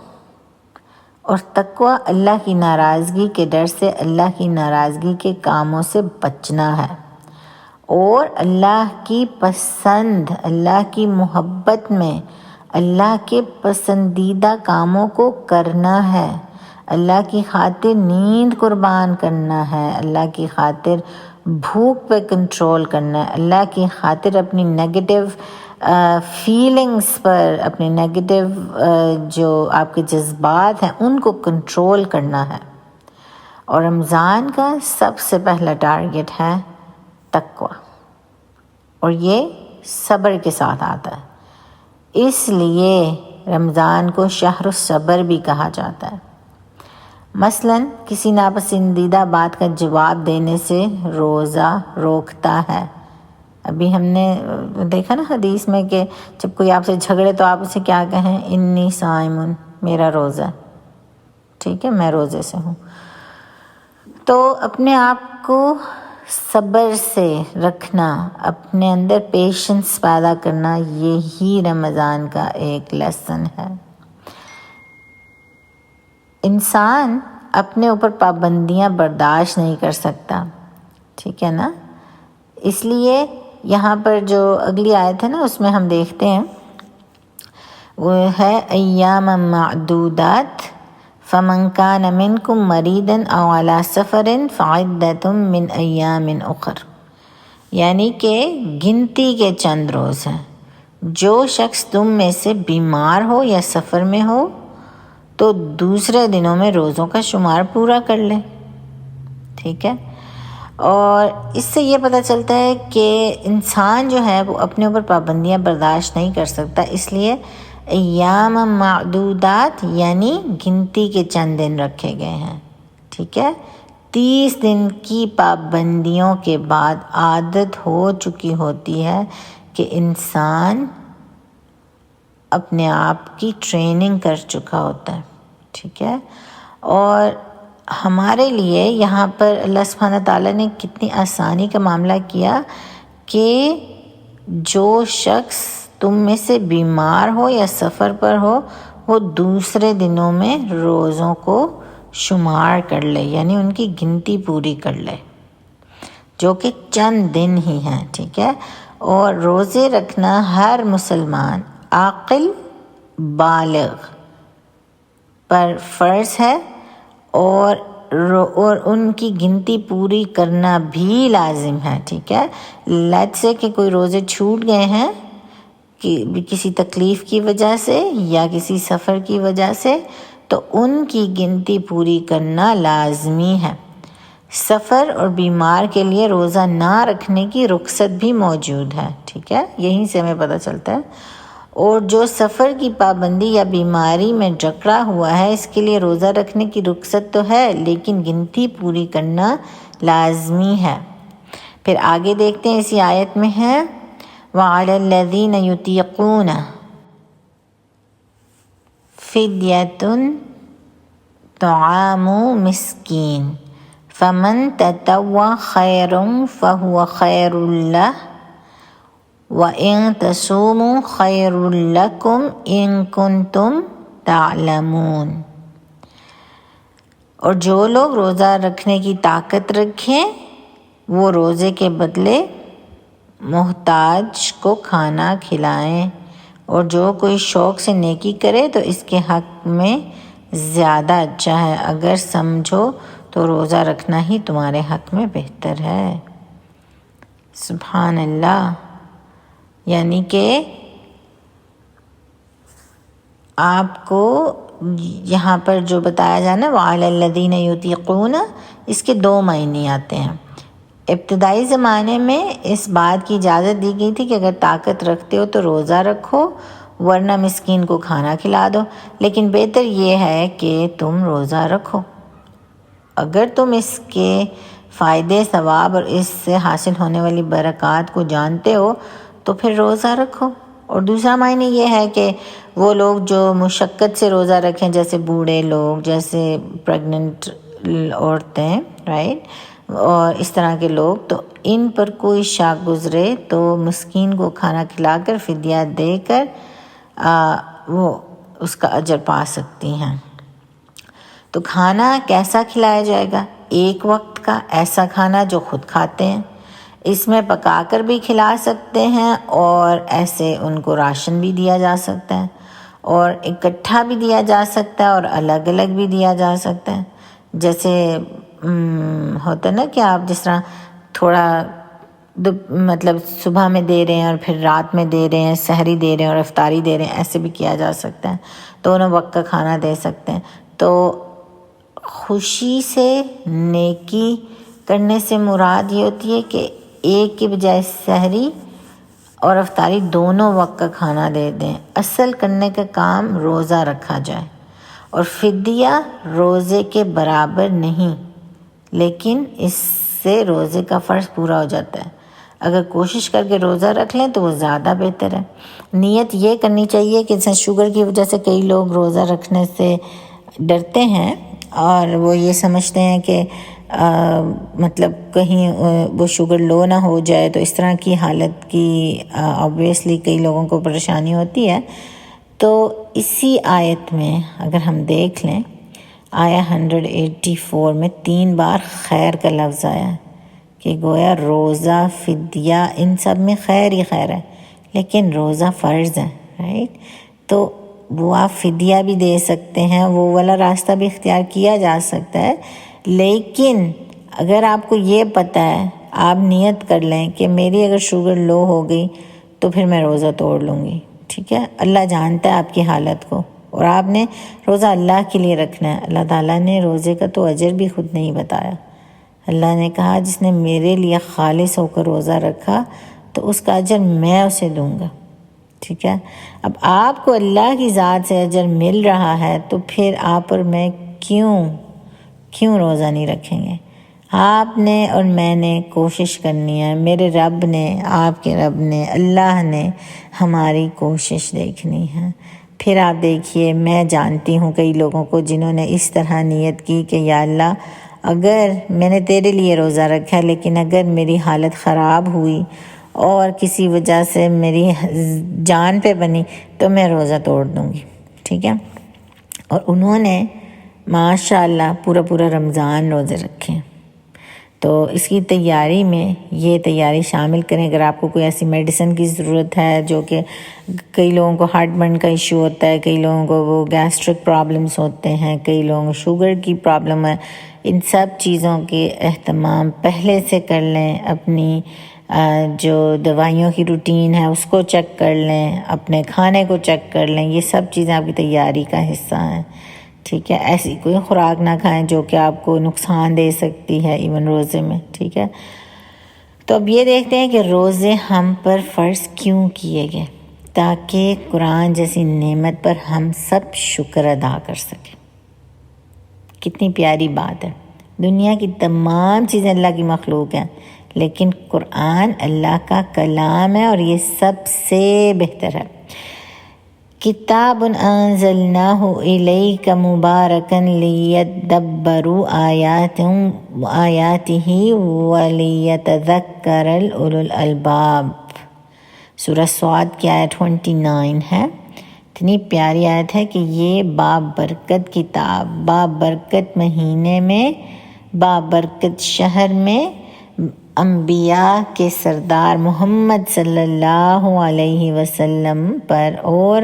اور تقوی اللہ کی ناراضگی کے ڈر سے، اللہ کی ناراضگی کے کاموں سے بچنا ہے، اور اللہ کی پسند، اللہ کی محبت میں اللہ کے پسندیدہ کاموں کو کرنا ہے، اللہ کی خاطر نیند قربان کرنا ہے، اللہ کی خاطر بھوک پہ کنٹرول کرنا ہے، اللہ کی خاطر اپنی نیگیٹو فیلنگز پر، اپنے نیگیٹو جو آپ کے جذبات ہیں ان کو کنٹرول کرنا ہے۔ اور رمضان کا سب سے پہلا ٹارگٹ ہے تقوی، اور یہ صبر کے ساتھ آتا ہے، اس لیے رمضان کو شہر الصبر بھی کہا جاتا ہے۔ مثلاً کسی ناپسندیدہ بات کا جواب دینے سے روزہ روکتا ہے۔ ابھی ہم نے دیکھا نا حدیث میں کہ جب کوئی آپ سے جھگڑے تو آپ اسے کیا کہیں، انی صائم، میرا روزہ، ٹھیک ہے، میں روزے سے ہوں۔ تو اپنے آپ کو صبر سے رکھنا، اپنے اندر پیشنس پیدا کرنا، یہی رمضان کا ایک لیسن ہے۔ انسان اپنے اوپر پابندیاں برداشت نہیں کر سکتا، ٹھیک ہے نا، اس لیے یہاں پر جو اگلی آیت ہے نا اس میں ہم دیکھتے ہیں وہ ہے ایام معدودات فمن کان منکم مریضا او علی سفر فعدۃ من ایام اخر، یعنی کہ گنتی کے چند روز ہیں، جو شخص تم میں سے بیمار ہو یا سفر میں ہو تو دوسرے دنوں میں روزوں کا شمار پورا کر لے، ٹھیک ہے۔ اور اس سے یہ پتہ چلتا ہے کہ انسان جو ہے وہ اپنے اوپر پابندیاں برداشت نہیں کر سکتا، اس لیے ایام معدودات یعنی گنتی کے چند دن رکھے گئے ہیں، ٹھیک ہے، 30 دن کی پابندیوں کے بعد عادت ہو چکی ہوتی ہے کہ انسان اپنے آپ کی ٹریننگ کر چکا ہوتا ہے، ٹھیک ہے۔ اور ہمارے لیے یہاں پر اللہ سبحانہ تعالیٰ نے کتنی آسانی کا معاملہ کیا کہ جو شخص تم میں سے بیمار ہو یا سفر پر ہو وہ دوسرے دنوں میں روزوں کو شمار کر لے، یعنی ان کی گنتی پوری کر لے، جو کہ چند دن ہی ہیں، ٹھیک ہے۔ اور روزے رکھنا ہر مسلمان عاقل بالغ پر فرض ہے، اور ان کی گنتی پوری کرنا بھی لازم ہے، ٹھیک ہے۔ لیٹ سے کہ کوئی روزے چھوٹ گئے ہیں کہ کسی تکلیف کی وجہ سے یا کسی سفر کی وجہ سے، تو ان کی گنتی پوری کرنا لازمی ہے۔ سفر اور بیمار کے لیے روزہ نہ رکھنے کی رخصت بھی موجود ہے، ٹھیک ہے، یہیں سے ہمیں پتہ چلتا ہے۔ اور جو سفر کی پابندی یا بیماری میں جکڑا ہوا ہے اس کے لیے روزہ رکھنے کی رخصت تو ہے، لیکن گنتی پوری کرنا لازمی ہے۔ پھر آگے دیکھتے ہیں، اسی آیت میں ہے وَعَلَى الَّذِينَ يُطِيقُونَ فِدْيَةٌ طَعَامُ مِسْكِينٍ فَمَن تَطَوَّعَ خَيْرًا فَهُوَ خَيْرٌ لَهُ وَإِن تَصُومُوا خَيْرٌ لَكُمْ إِن كُنتُمْ تَعْلَمُونَ۔ اور جو لوگ روزہ رکھنے کی طاقت رکھیں وہ روزے کے بدلے محتاج کو کھانا کھلائیں، اور جو کوئی شوق سے نیکی کرے تو اس کے حق میں زیادہ اچھا ہے، اگر سمجھو تو روزہ رکھنا ہی تمہارے حق میں بہتر ہے۔ سبحان اللہ، یعنی کہ آپ کو یہاں پر جو بتایا جائے نا وَعَلَى الَّذِينَ يُطِيقُونَ، اس کے 2 معنی آتے ہیں۔ ابتدائی زمانے میں اس بات کی اجازت دی گئی تھی کہ اگر طاقت رکھتے ہو تو روزہ رکھو، ورنہ مسکین کو کھانا کھلا دو، لیکن بہتر یہ ہے کہ تم روزہ رکھو۔ اگر تم اس کے فائدے، ثواب اور اس سے حاصل ہونے والی برکات کو جانتے ہو تو پھر روزہ رکھو۔ اور دوسرا معنی یہ ہے کہ وہ لوگ جو مشقت سے روزہ رکھیں، جیسے بوڑھے لوگ، جیسے پریگننٹ عورتیں، رائٹ، اور اس طرح کے لوگ، تو ان پر کوئی شک گزرے تو مسکین کو کھانا کھلا کر فدیہ دے کر وہ اس کا اجر پا سکتی ہیں۔ تو کھانا کیسا کھلایا جائے گا؟ ایک وقت کا ایسا کھانا جو خود کھاتے ہیں، اس میں پکا کر بھی کھلا سکتے ہیں، اور ایسے ان کو راشن بھی دیا جا سکتا ہے، اور اکٹھا بھی دیا جا سکتا ہے اور الگ الگ بھی دیا جا سکتا ہے۔ جیسے ہوتا ہے نا کہ آپ جس طرح تھوڑا مطلب صبح میں دے رہے ہیں اور پھر رات میں دے رہے ہیں، سحری دے رہے ہیں اور افطاری دے رہے ہیں، ایسے بھی کیا جا سکتا ہے، دونوں وقت کا کھانا دے سکتے ہیں۔ تو خوشی سے نیکی کرنے سے مراد یہ ہوتی ہے کہ ایک کی بجائے سحری اور افطاری دونوں وقت کا کھانا دے دیں۔ اصل کرنے کا کام روزہ رکھا جائے، اور فدیہ روزے کے برابر نہیں، لیکن اس سے روزے کا فرض پورا ہو جاتا ہے۔ اگر کوشش کر کے روزہ رکھ لیں تو وہ زیادہ بہتر ہے۔ نیت یہ کرنی چاہیے کہ شوگر کی وجہ سے کئی لوگ روزہ رکھنے سے ڈرتے ہیں، اور وہ یہ سمجھتے ہیں کہ مطلب کہیں وہ شوگر لو نہ ہو جائے، تو اس طرح کی حالت کی آبویسلی کئی لوگوں کو پریشانی ہوتی ہے۔ تو اسی آیت میں اگر ہم دیکھ لیں، آیا 184 میں 3 بار خیر کا لفظ آیا ہے، کہ گویا روزہ، فدیہ، ان سب میں خیر ہی خیر ہے، لیکن روزہ فرض ہے، رائٹ؟ تو وہ آپ فدیہ بھی دے سکتے ہیں، وہ والا راستہ بھی اختیار کیا جا سکتا ہے، لیکن اگر آپ کو یہ پتہ ہے، آپ نیت کر لیں کہ میری اگر شوگر لو ہو گئی تو پھر میں روزہ توڑ لوں گی، ٹھیک ہے؟ اللہ جانتا ہے آپ کی حالت کو، اور آپ نے روزہ اللہ کے لیے رکھنا ہے۔ اللہ تعالیٰ نے روزے کا تو اجر بھی خود نہیں بتایا۔ اللہ نے کہا جس نے میرے لیے خالص ہو کر روزہ رکھا تو اس کا اجر میں اسے دوں گا، ٹھیک ہے؟ اب آپ کو اللہ کی ذات سے اجر مل رہا ہے تو پھر آپ اور میں کیوں روزہ نہیں رکھیں گے؟ آپ نے اور میں نے کوشش کرنی ہے، میرے رب نے، آپ کے رب نے، اللہ نے ہماری کوشش دیکھنی ہے۔ پھر آپ دیکھیے، میں جانتی ہوں کئی لوگوں کو جنہوں نے اس طرح نیت کی کہ یا اللہ اگر میں نے تیرے لیے روزہ رکھا ہے، لیکن اگر میری حالت خراب ہوئی اور کسی وجہ سے میری جان پہ بنی تو میں روزہ توڑ دوں گی، ٹھیک ہے۔ اور انہوں نے ماشاء اللہ پورا رمضان روزے رکھے۔ تو اس کی تیاری میں یہ تیاری شامل کریں۔ اگر آپ کو کوئی ایسی میڈیسن کی ضرورت ہے، جو کہ کئی لوگوں کو ہارٹ برن کا ایشو ہوتا ہے، کئی لوگوں کو وہ گیسٹرک پرابلمس ہوتے ہیں، کئی لوگوں کو شوگر کی پرابلم ہے، ان سب چیزوں کے اہتمام پہلے سے کر لیں۔ اپنی جو دوائیوں کی روٹین ہے اس کو چیک کر لیں، اپنے کھانے کو چیک کر لیں، یہ سب چیزیں آپ کی تیاری کا حصہ ہیں، ٹھیک ہے۔ ایسی کوئی خوراک نہ کھائیں جو کہ آپ کو نقصان دے سکتی ہے ایون روزے میں، ٹھیک ہے۔ تو اب یہ دیکھتے ہیں کہ روزے ہم پر فرض کیوں کیے گئے، تاکہ قرآن جیسی نعمت پر ہم سب شکر ادا کر سکیں۔ کتنی پیاری بات ہے۔ دنیا کی تمام چیزیں اللہ کی مخلوق ہیں، لیکن قرآن اللہ کا کلام ہے اور یہ سب سے بہتر ہے۔ کتاب انزلناہ الیک مبارکا لیدبروا آیاتہ ولیتذکر اولو الالباب۔ سورہ صاد کی آیت 29 ہے۔ اتنی پیاری آیت ہے کہ یہ بابرکت کتاب، بابرکت مہینے میں، بابرکت شہر میں، انبیاء کے سردار محمد صلی اللہ علیہ وسلم پر اور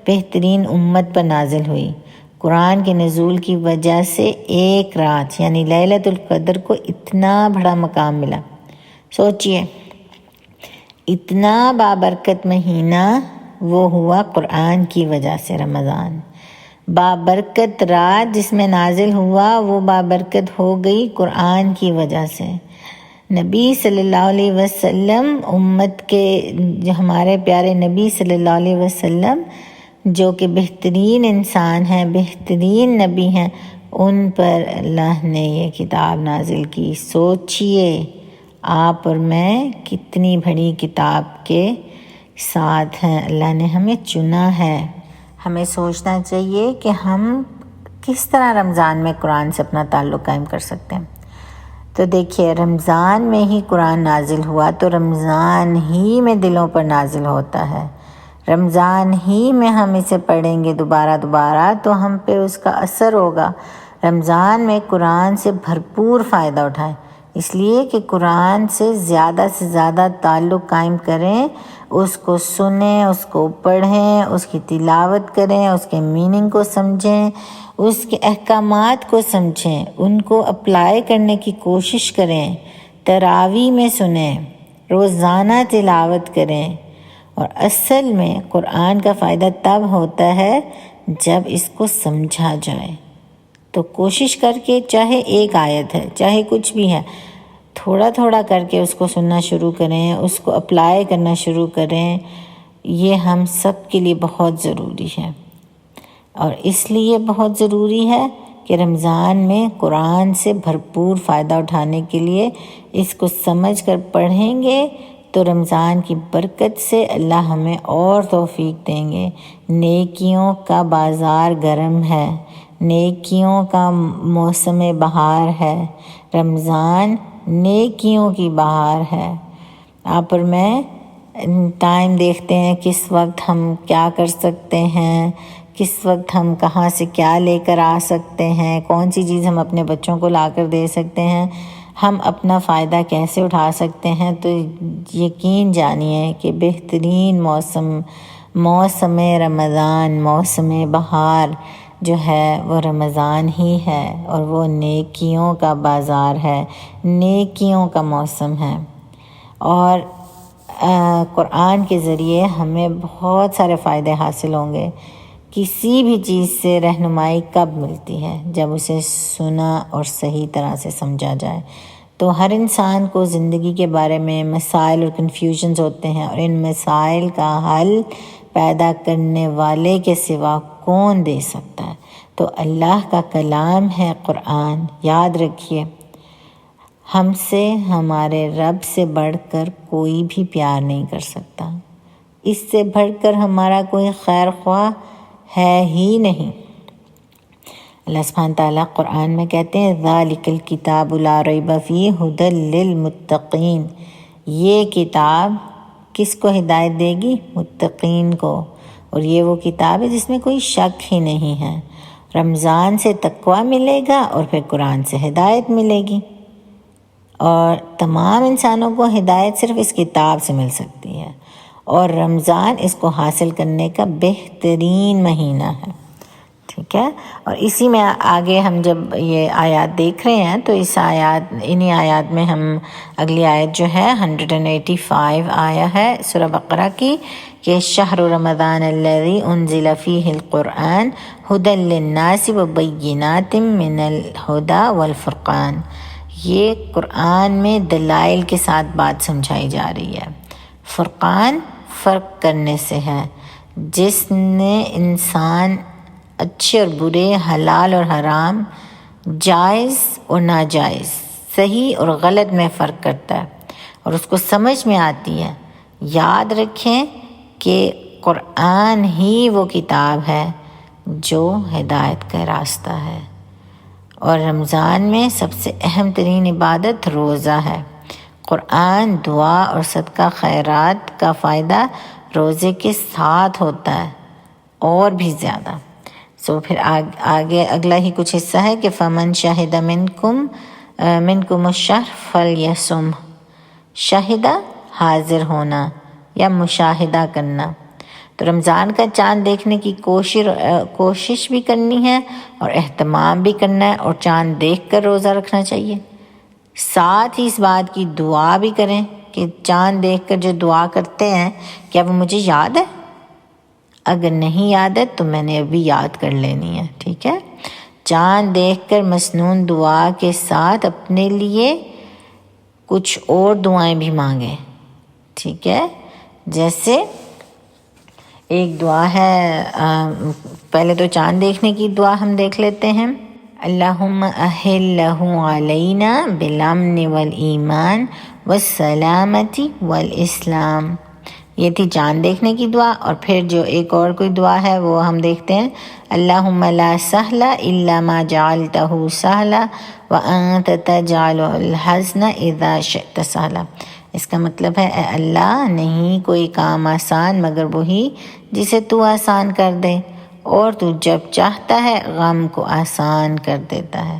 بہترین امت پر نازل ہوئی۔ قرآن کے نزول کی وجہ سے ایک رات یعنی لیلۃ القدر کو اتنا بڑا مقام ملا۔ سوچئے، اتنا بابرکت مہینہ وہ ہوا قرآن کی وجہ سے، رمضان۔ بابرکت رات جس میں نازل ہوا وہ بابرکت ہو گئی قرآن کی وجہ سے۔ نبی صلی اللہ علیہ وسلم، امت کے جو ہمارے پیارے نبی صلی اللہ علیہ وسلم، جو کہ بہترین انسان ہیں، بہترین نبی ہیں، ان پر اللہ نے یہ کتاب نازل کی۔ سوچئے آپ اور میں کتنی بڑی کتاب کے ساتھ ہیں، اللہ نے ہمیں چنا ہے۔ ہمیں سوچنا چاہیے کہ ہم کس طرح رمضان میں قرآن سے اپنا تعلق قائم کر سکتے ہیں۔ تو دیکھیے، رمضان میں ہی قرآن نازل ہوا تو رمضان ہی میں دلوں پر نازل ہوتا ہے، رمضان ہی میں ہم اسے پڑھیں گے دوبارہ تو ہم پہ اس کا اثر ہوگا۔ رمضان میں قرآن سے بھرپور فائدہ اٹھائیں، اس لیے کہ قرآن سے زیادہ تعلق قائم کریں، اس کو سنیں، اس کو پڑھیں، اس کی تلاوت کریں، اس کے میننگ کو سمجھیں، اس کے احکامات کو سمجھیں، ان کو اپلائی کرنے کی کوشش کریں، تراویح میں سنیں، روزانہ تلاوت کریں۔ اور اصل میں قرآن کا فائدہ تب ہوتا ہے جب اس کو سمجھا جائے۔ تو کوشش کر کے، چاہے ایک آیت ہے، چاہے کچھ بھی ہے، تھوڑا کر کے اس کو سننا شروع کریں، اس کو اپلائی کرنا شروع کریں۔ یہ ہم سب کے لیے بہت ضروری ہے، اور اس لیے بہت ضروری ہے کہ رمضان میں قرآن سے بھرپور فائدہ اٹھانے کے لیے اس کو سمجھ کر پڑھیں گے تو رمضان کی برکت سے اللہ ہمیں اور توفیق دیں گے۔ نیکیوں کا بازار گرم ہے، نیکیوں کا موسم بہار ہے، رمضان نیکیوں کی بہار ہے۔ آپ اور میں ٹائم دیکھتے ہیں کس وقت ہم کیا کر سکتے ہیں، کس وقت ہم کہاں سے کیا لے کر آ سکتے ہیں، کون سی چیز ہم اپنے بچوں کو لا کر دے سکتے ہیں، ہم اپنا فائدہ کیسے اٹھا سکتے ہیں۔ تو یقین جانیے کہ بہترین موسم رمضان، موسم بہار جو ہے وہ رمضان ہی ہے، اور وہ نیکیوں کا بازار ہے، نیکیوں کا موسم ہے۔ اور قرآن کے ذریعے ہمیں بہت سارے فائدے حاصل ہوں گے۔ کسی بھی چیز سے رہنمائی کب ملتی ہے؟ جب اسے سنا اور صحیح طرح سے سمجھا جائے۔ تو ہر انسان کو زندگی کے بارے میں مسائل اور کنفیوژنز ہوتے ہیں، اور ان مسائل کا حل پیدا کرنے والے کے سوا کون دے سکتا ہے؟ تو اللہ کا کلام ہے قرآن، یاد رکھیے۔ ہم سے ہمارے رب سے بڑھ کر کوئی بھی پیار نہیں کر سکتا، اس سے بڑھ کر ہمارا کوئی خیر خواہ ہے ہی نہیں۔ اللہ سبحانہ تعالیٰ قرآن میں کہتے ہیں ذَلِكَ الْكِتَابُ لَا رَيْبَ فِيهِ هُدًى لِّلْمُتَّقِينَ، یہ کتاب کس کو ہدایت دے گی؟ متقین کو، اور یہ وہ کتاب ہے جس میں کوئی شک ہی نہیں ہے۔ رمضان سے تقویٰ ملے گا اور پھر قرآن سے ہدایت ملے گی، اور تمام انسانوں کو ہدایت صرف اس کتاب سے مل سکتی ہے، اور رمضان اس کو حاصل کرنے کا بہترین مہینہ ہے، ٹھیک ہے۔ اور اسی میں آگے ہم جب یہ آیات دیکھ رہے ہیں تو انہی آیات میں ہم اگلی آیت جو ہے 185 آیا ہے سورہ بقرہ کی کہ شہر رمضان الذی انزل فیہ القرآن ھدی للناس وبینات من الھدی والفرقان، یہ قرآن میں دلائل کے ساتھ بات سمجھائی جا رہی ہے۔ فرقان فرق کرنے سے ہے، جس نے انسان اچھے اور برے، حلال اور حرام، جائز اور ناجائز، صحیح اور غلط میں فرق کرتا ہے اور اس کو سمجھ میں آتی ہے۔ یاد رکھیں کہ قرآن ہی وہ کتاب ہے جو ہدایت کا راستہ ہے، اور رمضان میں سب سے اہم ترین عبادت روزہ ہے۔ قرآن، دعا اور صدقہ خیرات کا فائدہ روزے کے ساتھ ہوتا ہے اور بھی زیادہ۔ پھر آگے اگلا ہی کچھ حصہ ہے کہ فمن شہد منکم الشہر فلیصم، شہدہ حاضر ہونا یا مشاہدہ کرنا، تو رمضان کا چاند دیکھنے کی کوشش بھی کرنی ہے اور اہتمام بھی کرنا ہے، اور چاند دیکھ کر روزہ رکھنا چاہیے۔ ساتھ ہی اس بات کی دعا بھی کریں کہ چاند دیکھ کر جو دعا کرتے ہیں کیا وہ مجھے یاد ہے؟ اگر نہیں یاد ہے تو میں نے ابھی یاد کر لینی ہے، ٹھیک ہے۔ چاند دیکھ کر مسنون دعا کے ساتھ اپنے لیے کچھ اور دعائیں بھی مانگیں، ٹھیک ہے۔ جیسے ایک دعا ہے، پہلے تو چاند دیکھنے کی دعا ہم دیکھ لیتے ہیں۔ اللہم احلہ علینا بالامن والایمان والسلامتی والاسلام، یہ تھی چاند دیکھنے کی دعا۔ اور پھر جو ایک اور کوئی دعا ہے وہ ہم دیکھتے ہیں، اللہم لا سہل الا ما جعلتہ سہلا وانت تجعل الحزن اذا شئت سہلا۔ اس کا مطلب ہے اے اللہ، نہیں کوئی کام آسان مگر وہی جسے تو آسان کر دے، اور تو جب چاہتا ہے غم کو آسان کر دیتا ہے۔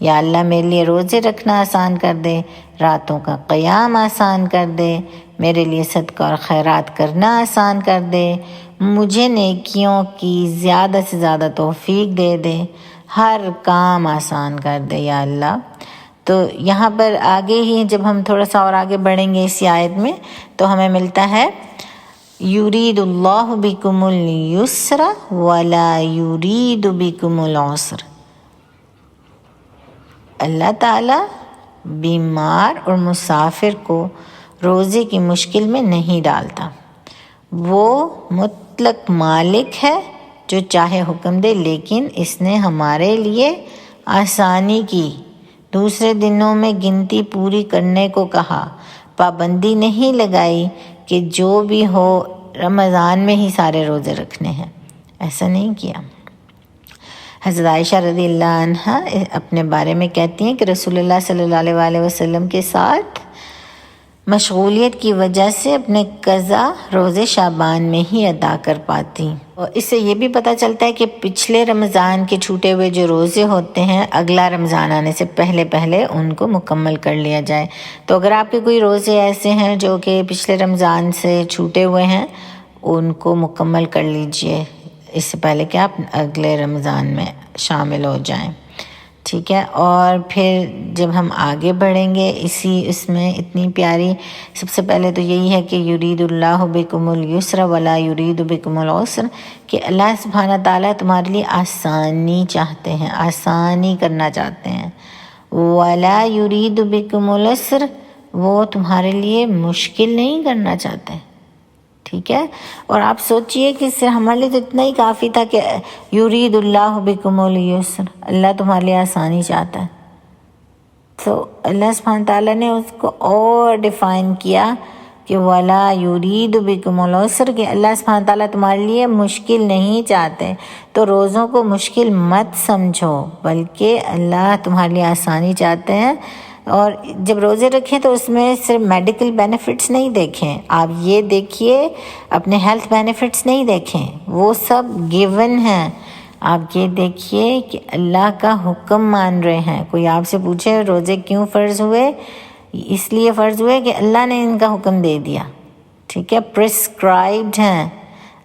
یا اللہ میرے لیے روزے رکھنا آسان کر دے، راتوں کا قیام آسان کر دے، میرے لیے صدقہ اور خیرات کرنا آسان کر دے، مجھے نیکیوں کی زیادہ سے زیادہ توفیق دے دے، ہر کام آسان کر دے یا اللہ۔ تو یہاں پر آگے ہی جب ہم تھوڑا سا اور آگے بڑھیں گے اسی آیت میں تو ہمیں ملتا ہے یرید اللہ بکم اليسر ولا یرید بکم العسر، اللہ تعالیٰ بیمار اور مسافر کو روزے کی مشکل میں نہیں ڈالتا، وہ مطلق مالک ہے جو چاہے حکم دے، لیکن اس نے ہمارے لیے آسانی کی، دوسرے دنوں میں گنتی پوری کرنے کو کہا، پابندی نہیں لگائی کہ جو بھی ہو رمضان میں ہی سارے روزے رکھنے ہیں، ایسا نہیں کیا۔ حضرت عائشہ رضی اللہ عنہ اپنے بارے میں کہتی ہیں کہ رسول اللہ صلی اللہ علیہ وسلم کے ساتھ مشغولیت کی وجہ سے اپنے قضا روزے شعبان میں ہی ادا کر پاتی، اور اس سے یہ بھی پتہ چلتا ہے کہ پچھلے رمضان کے چھوٹے ہوئے جو روزے ہوتے ہیں اگلا رمضان آنے سے پہلے ان کو مکمل کر لیا جائے۔ تو اگر آپ کے کوئی روزے ایسے ہیں جو کہ پچھلے رمضان سے چھوٹے ہوئے ہیں، ان کو مکمل کر لیجئے اس سے پہلے کہ آپ اگلے رمضان میں شامل ہو جائیں، ٹھیک ہے۔ اور پھر جب ہم آگے بڑھیں گے اس میں اتنی پیاری، سب سے پہلے تو یہی ہے کہ یرید اللہ بکم اليسر ولا یرید بکم العسر، کہ اللہ سبحانہ تعالیٰ تمہارے لیے آسانی چاہتے ہیں، آسانی کرنا چاہتے ہیں، ولا یرید بکم العسر، وہ تمہارے لیے مشکل نہیں کرنا چاہتے، ٹھیک ہے۔ اور آپ سوچئے کہ صرف ہمارے لیے تو اتنا ہی کافی تھا کہ یرید اللہ بکم اليسر، اللہ تمہارے لیے آسانی چاہتا ہے، تو اللہ سبحانہ تعالیٰ نے اس کو اور ڈیفائن کیا کہ وَلَا يُرِيدُ بِكُمُ الْعُسْرَ، کہ اللہ سبحانہ تعالیٰ تمہارے لیے مشکل نہیں چاہتے، تو روزوں کو مشکل مت سمجھو، بلکہ اللہ تمہارے لیے آسانی چاہتے ہیں۔ اور جب روزے رکھیں تو اس میں صرف میڈیکل بینیفٹس نہیں دیکھیں، آپ یہ دیکھیے اپنے ہیلتھ بینیفٹس نہیں دیکھیں، وہ سب گیون ہیں۔ آپ یہ دیکھیے کہ اللہ کا حکم مان رہے ہیں۔ کوئی آپ سے پوچھے روزے کیوں فرض ہوئے؟ اس لیے فرض ہوئے کہ اللہ نے ان کا حکم دے دیا، ٹھیک ہے، پرسکرائبڈ ہیں،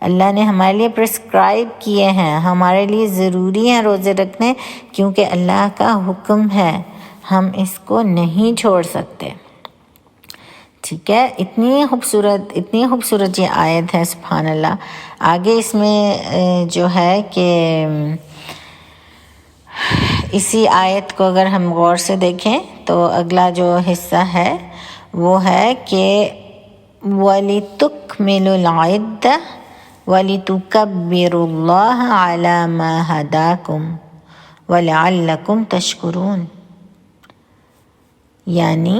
اللہ نے ہمارے لیے پرسکرائب کیے ہیں، ہمارے لیے ضروری ہیں روزے رکھنے، کیونکہ اللہ کا حکم ہے، ہم اس کو نہیں چھوڑ سکتے، ٹھیک ہے۔ اتنی خوبصورت یہ آیت ہے، سبحان اللہ۔ آگے اس میں جو ہے کہ اسی آیت کو اگر ہم غور سے دیکھیں تو اگلا جو حصہ ہے وہ ہے کہ وَلِتُكْمِلُوا الْعِدَّةَ وَلِتُكَبِّرُوا اللَّهَ عَلَى مَا هَدَاكُمْ وَلَعَلَّكُمْ تَشْكُرُونَ، یعنی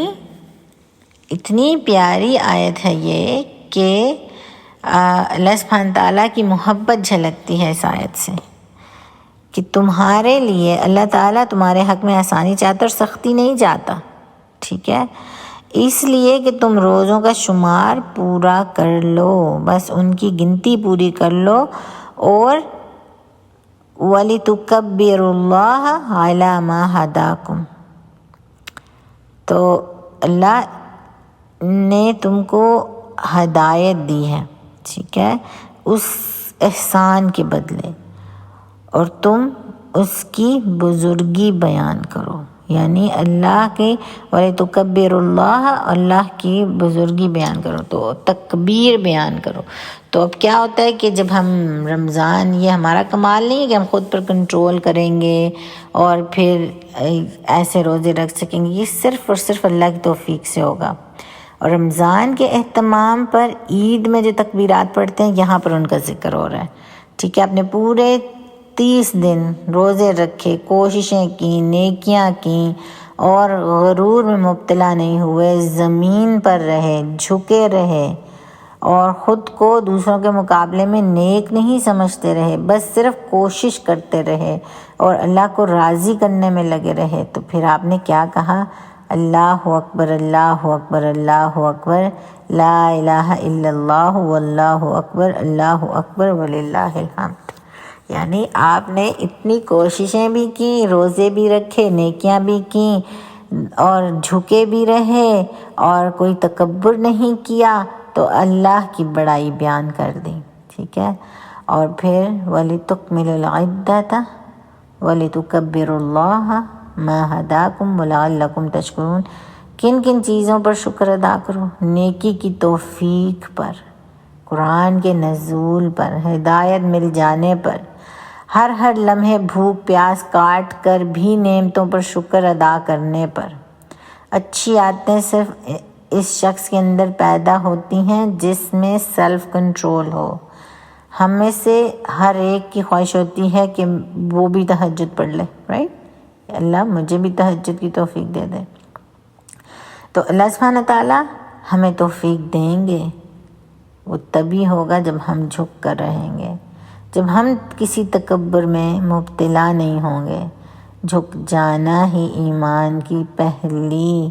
اتنی پیاری آیت ہے یہ کہ اللہ سبحانہ تعالیٰ کی محبت جھلکتی ہے اس آیت سے، کہ تمہارے لیے اللہ تعالیٰ تمہارے حق میں آسانی چاہتا اور سختی نہیں چاہتا، ٹھیک ہے، اس لیے کہ تم روزوں کا شمار پورا کر لو، بس ان کی گنتی پوری کر لو، اور وَلِتُكَبِّرُوا اللَّهَ عَلَى مَا هَدَاكُمْ، تو اللہ نے تم کو ہدایت دی ہے، ٹھیک ہے، اس احسان کے بدلے، اور تم اس کی بزرگی بیان کرو، یعنی اللہ کے وَلِتُكَبِّرُوا اللَّهَ، اللہ کی بزرگی بیان کرو، تو تکبیر بیان کرو۔ تو اب کیا ہوتا ہے کہ جب ہم رمضان، یہ ہمارا کمال نہیں ہے کہ ہم خود پر کنٹرول کریں گے اور پھر ایسے روزے رکھ سکیں گے، یہ صرف اور صرف اللہ کی توفیق سے ہوگا۔ اور رمضان کے اہتمام پر عید میں جو تکبیرات پڑھتے ہیں، یہاں پر ان کا ذکر ہو رہا ہے، ٹھیک ہے، اپنے پورے 30 دن روزے رکھے، کوششیں کی، نیکیاں کیں، اور غرور میں مبتلا نہیں ہوئے، زمین پر رہے، جھکے رہے، اور خود کو دوسروں کے مقابلے میں نیک نہیں سمجھتے رہے، بس صرف کوشش کرتے رہے اور اللہ کو راضی کرنے میں لگے رہے، تو پھر آپ نے کیا کہا؟ اللہ اکبر، اللہ اکبر، اللہ اکبر، لا الہ الا اللہ واللہ اکبر، اللہ اکبر وللہ الحمد۔ یعنی آپ نے اتنی کوششیں بھی کی، روزے بھی رکھے، نیکیاں بھی کیں، اور جھکے بھی رہے، اور کوئی تکبر نہیں کیا، تو اللہ کی بڑائی بیان کر دی، ٹھیک ہے۔ اور پھر وَلِتُكْمِلُوا الْعِدَّةَ وَلِتُكَبِّرُوا اللَّهَ مَا هَدَاكُمْ وَلَعَلَّكُمْ تَشْكُرُونَ، کن کن چیزوں پر شکر ادا کرو؟ نیکی کی توفیق پر، قرآن کے نزول پر، ہدایت مل جانے پر، ہر لمحے بھوک پیاس کاٹ کر بھی نعمتوں پر شکر ادا کرنے پر۔ اچھی عادتیں صرف اس شخص کے اندر پیدا ہوتی ہیں جس میں سیلف کنٹرول ہو۔ ہم میں سے ہر ایک کی خواہش ہوتی ہے کہ وہ بھی تہجد پڑھ لے، رائٹ، اللہ مجھے بھی تہجد کی توفیق دے دے۔ تو اللہ سبحانہ تعالیٰ ہمیں توفیق دیں گے، وہ تبھی ہوگا جب ہم جھک کر رہیں گے، جب ہم کسی تکبر میں مبتلا نہیں ہوں گے۔ جھک جانا ہی ایمان کی پہلی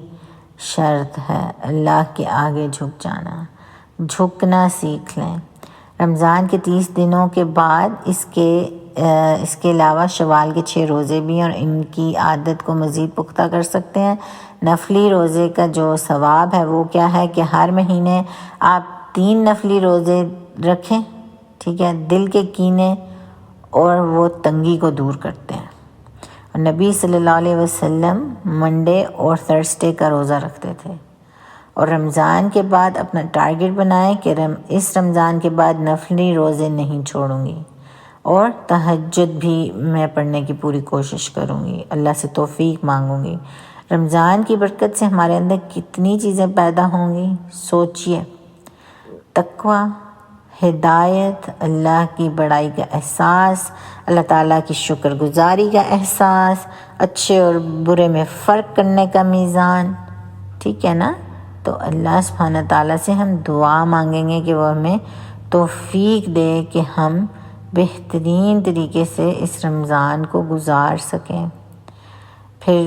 شرط ہے، اللہ کے آگے جھک جانا، جھکنا سیکھ لیں۔ رمضان کے 30 دنوں کے بعد اس کے علاوہ شوال کے 6 روزے بھی ہیں، اور ان کی عادت کو مزید پختہ کر سکتے ہیں۔ نفلی روزے کا جو ثواب ہے وہ کیا ہے کہ ہر مہینے آپ 3 نفلی روزے رکھیں، ٹھیک ہے، دل کے کینے اور وہ تنگی کو دور کرتے ہیں۔ اور نبی صلی اللہ علیہ وسلم منڈے اور تھرسڈے کا روزہ رکھتے تھے، اور رمضان کے بعد اپنا ٹارگٹ بنائیں کہ اس رمضان کے بعد نفلی روزے نہیں چھوڑوں گی، اور تہجد بھی میں پڑھنے کی پوری کوشش کروں گی، اللہ سے توفیق مانگوں گی۔ رمضان کی برکت سے ہمارے اندر کتنی چیزیں پیدا ہوں گی، سوچئے، تقویٰ، ہدایت، اللہ کی بڑائی کا احساس، اللہ تعالیٰ کی شکر گزاری کا احساس، اچھے اور برے میں فرق کرنے کا میزان، ٹھیک ہے نا؟ تو اللہ سبحانہ تعالیٰ سے ہم دعا مانگیں گے کہ وہ ہمیں توفیق دے کہ ہم بہترین طریقے سے اس رمضان کو گزار سکیں۔ پھر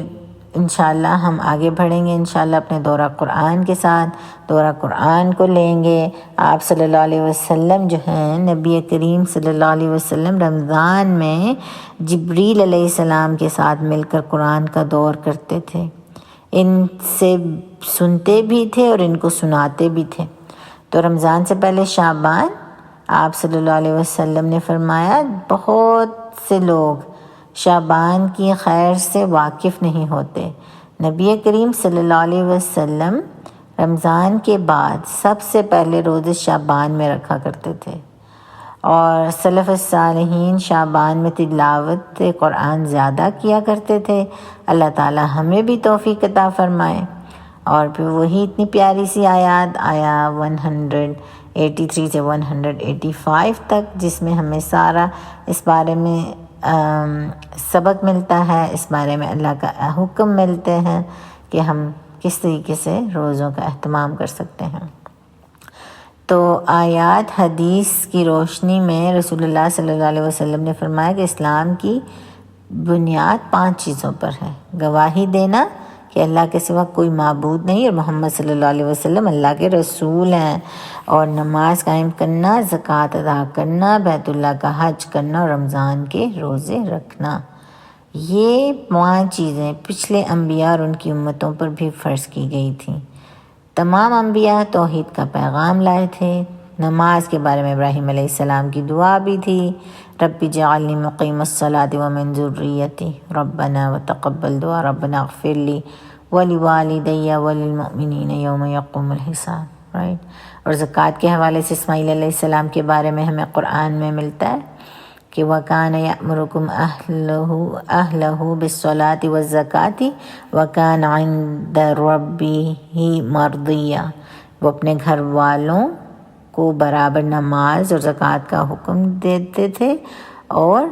انشاءاللہ ہم آگے بڑھیں گے انشاءاللہ اپنے دورہ قرآن کے ساتھ، دورہ قرآن کو لیں گے۔ آپ صلی اللہ علیہ وسلم جو ہیں، نبی کریم صلی اللہ علیہ وسلم رمضان میں جبریل علیہ السلام کے ساتھ مل کر قرآن کا دور کرتے تھے، ان سے سنتے بھی تھے اور ان کو سناتے بھی تھے۔ تو رمضان سے پہلے شعبان، آپ صلی اللہ علیہ وسلم نے فرمایا بہت سے لوگ شعبان کی خیر سے واقف نہیں ہوتے۔ نبی کریم صلی اللہ علیہ وسلم رمضان کے بعد سب سے پہلے روزے شعبان میں رکھا کرتے تھے، اور سلف الصالحین شعبان میں تلاوت قرآن زیادہ کیا کرتے تھے۔ اللہ تعالی ہمیں بھی توفیق عطا فرمائے۔ اور پھر وہی اتنی پیاری سی آیات، آیا 183 سے 185 تک، جس میں ہمیں سارا اس بارے میں سبق ملتا ہے، اس بارے میں اللہ کا حکم ملتے ہیں کہ ہم کس طریقے سے روزوں کا اہتمام کر سکتے ہیں۔ تو آیات حدیث کی روشنی میں رسول اللہ صلی اللہ علیہ وسلم نے فرمایا کہ اسلام کی بنیاد 5 چیزوں پر ہے: گواہی دینا کہ اللہ کے سوا کوئی معبود نہیں اور محمد صلی اللہ علیہ وسلم اللہ کے رسول ہیں، اور نماز قائم کرنا، زکوٰۃ ادا کرنا، بیت اللہ کا حج کرنا اور رمضان کے روزے رکھنا۔ یہ 5 چیزیں پچھلے انبیاء اور ان کی امتوں پر بھی فرض کی گئی تھیں۔ تمام انبیاء توحید کا پیغام لائے تھے۔ نماز کے بارے میں ابراہیم علیہ السلام کی دعا بھی تھی، رب اجعلنی مقیم الصلاۃ ومن ذریتی ربنا وتقبل دعا ربنا اغفر لی ولوالدی وللمؤمنین یوم یقوم الحساب، رائٹ۔ اور زکوٰۃ کے حوالے سے اسماعیل علیہ السلام کے بارے میں ہمیں قرآن میں ملتا ہے کہ وَكَانَ يَأْمُرُكُمْ أَهْلَهُ بِالصَّلَاةِ وَالزَّكَاةِ وَكَانَ عِندَ رَبِّهِ مَرْضِيًّا، وہ اپنے گھر والوں کو برابر نماز اور زکوٰۃ کا حکم دیتے تھے اور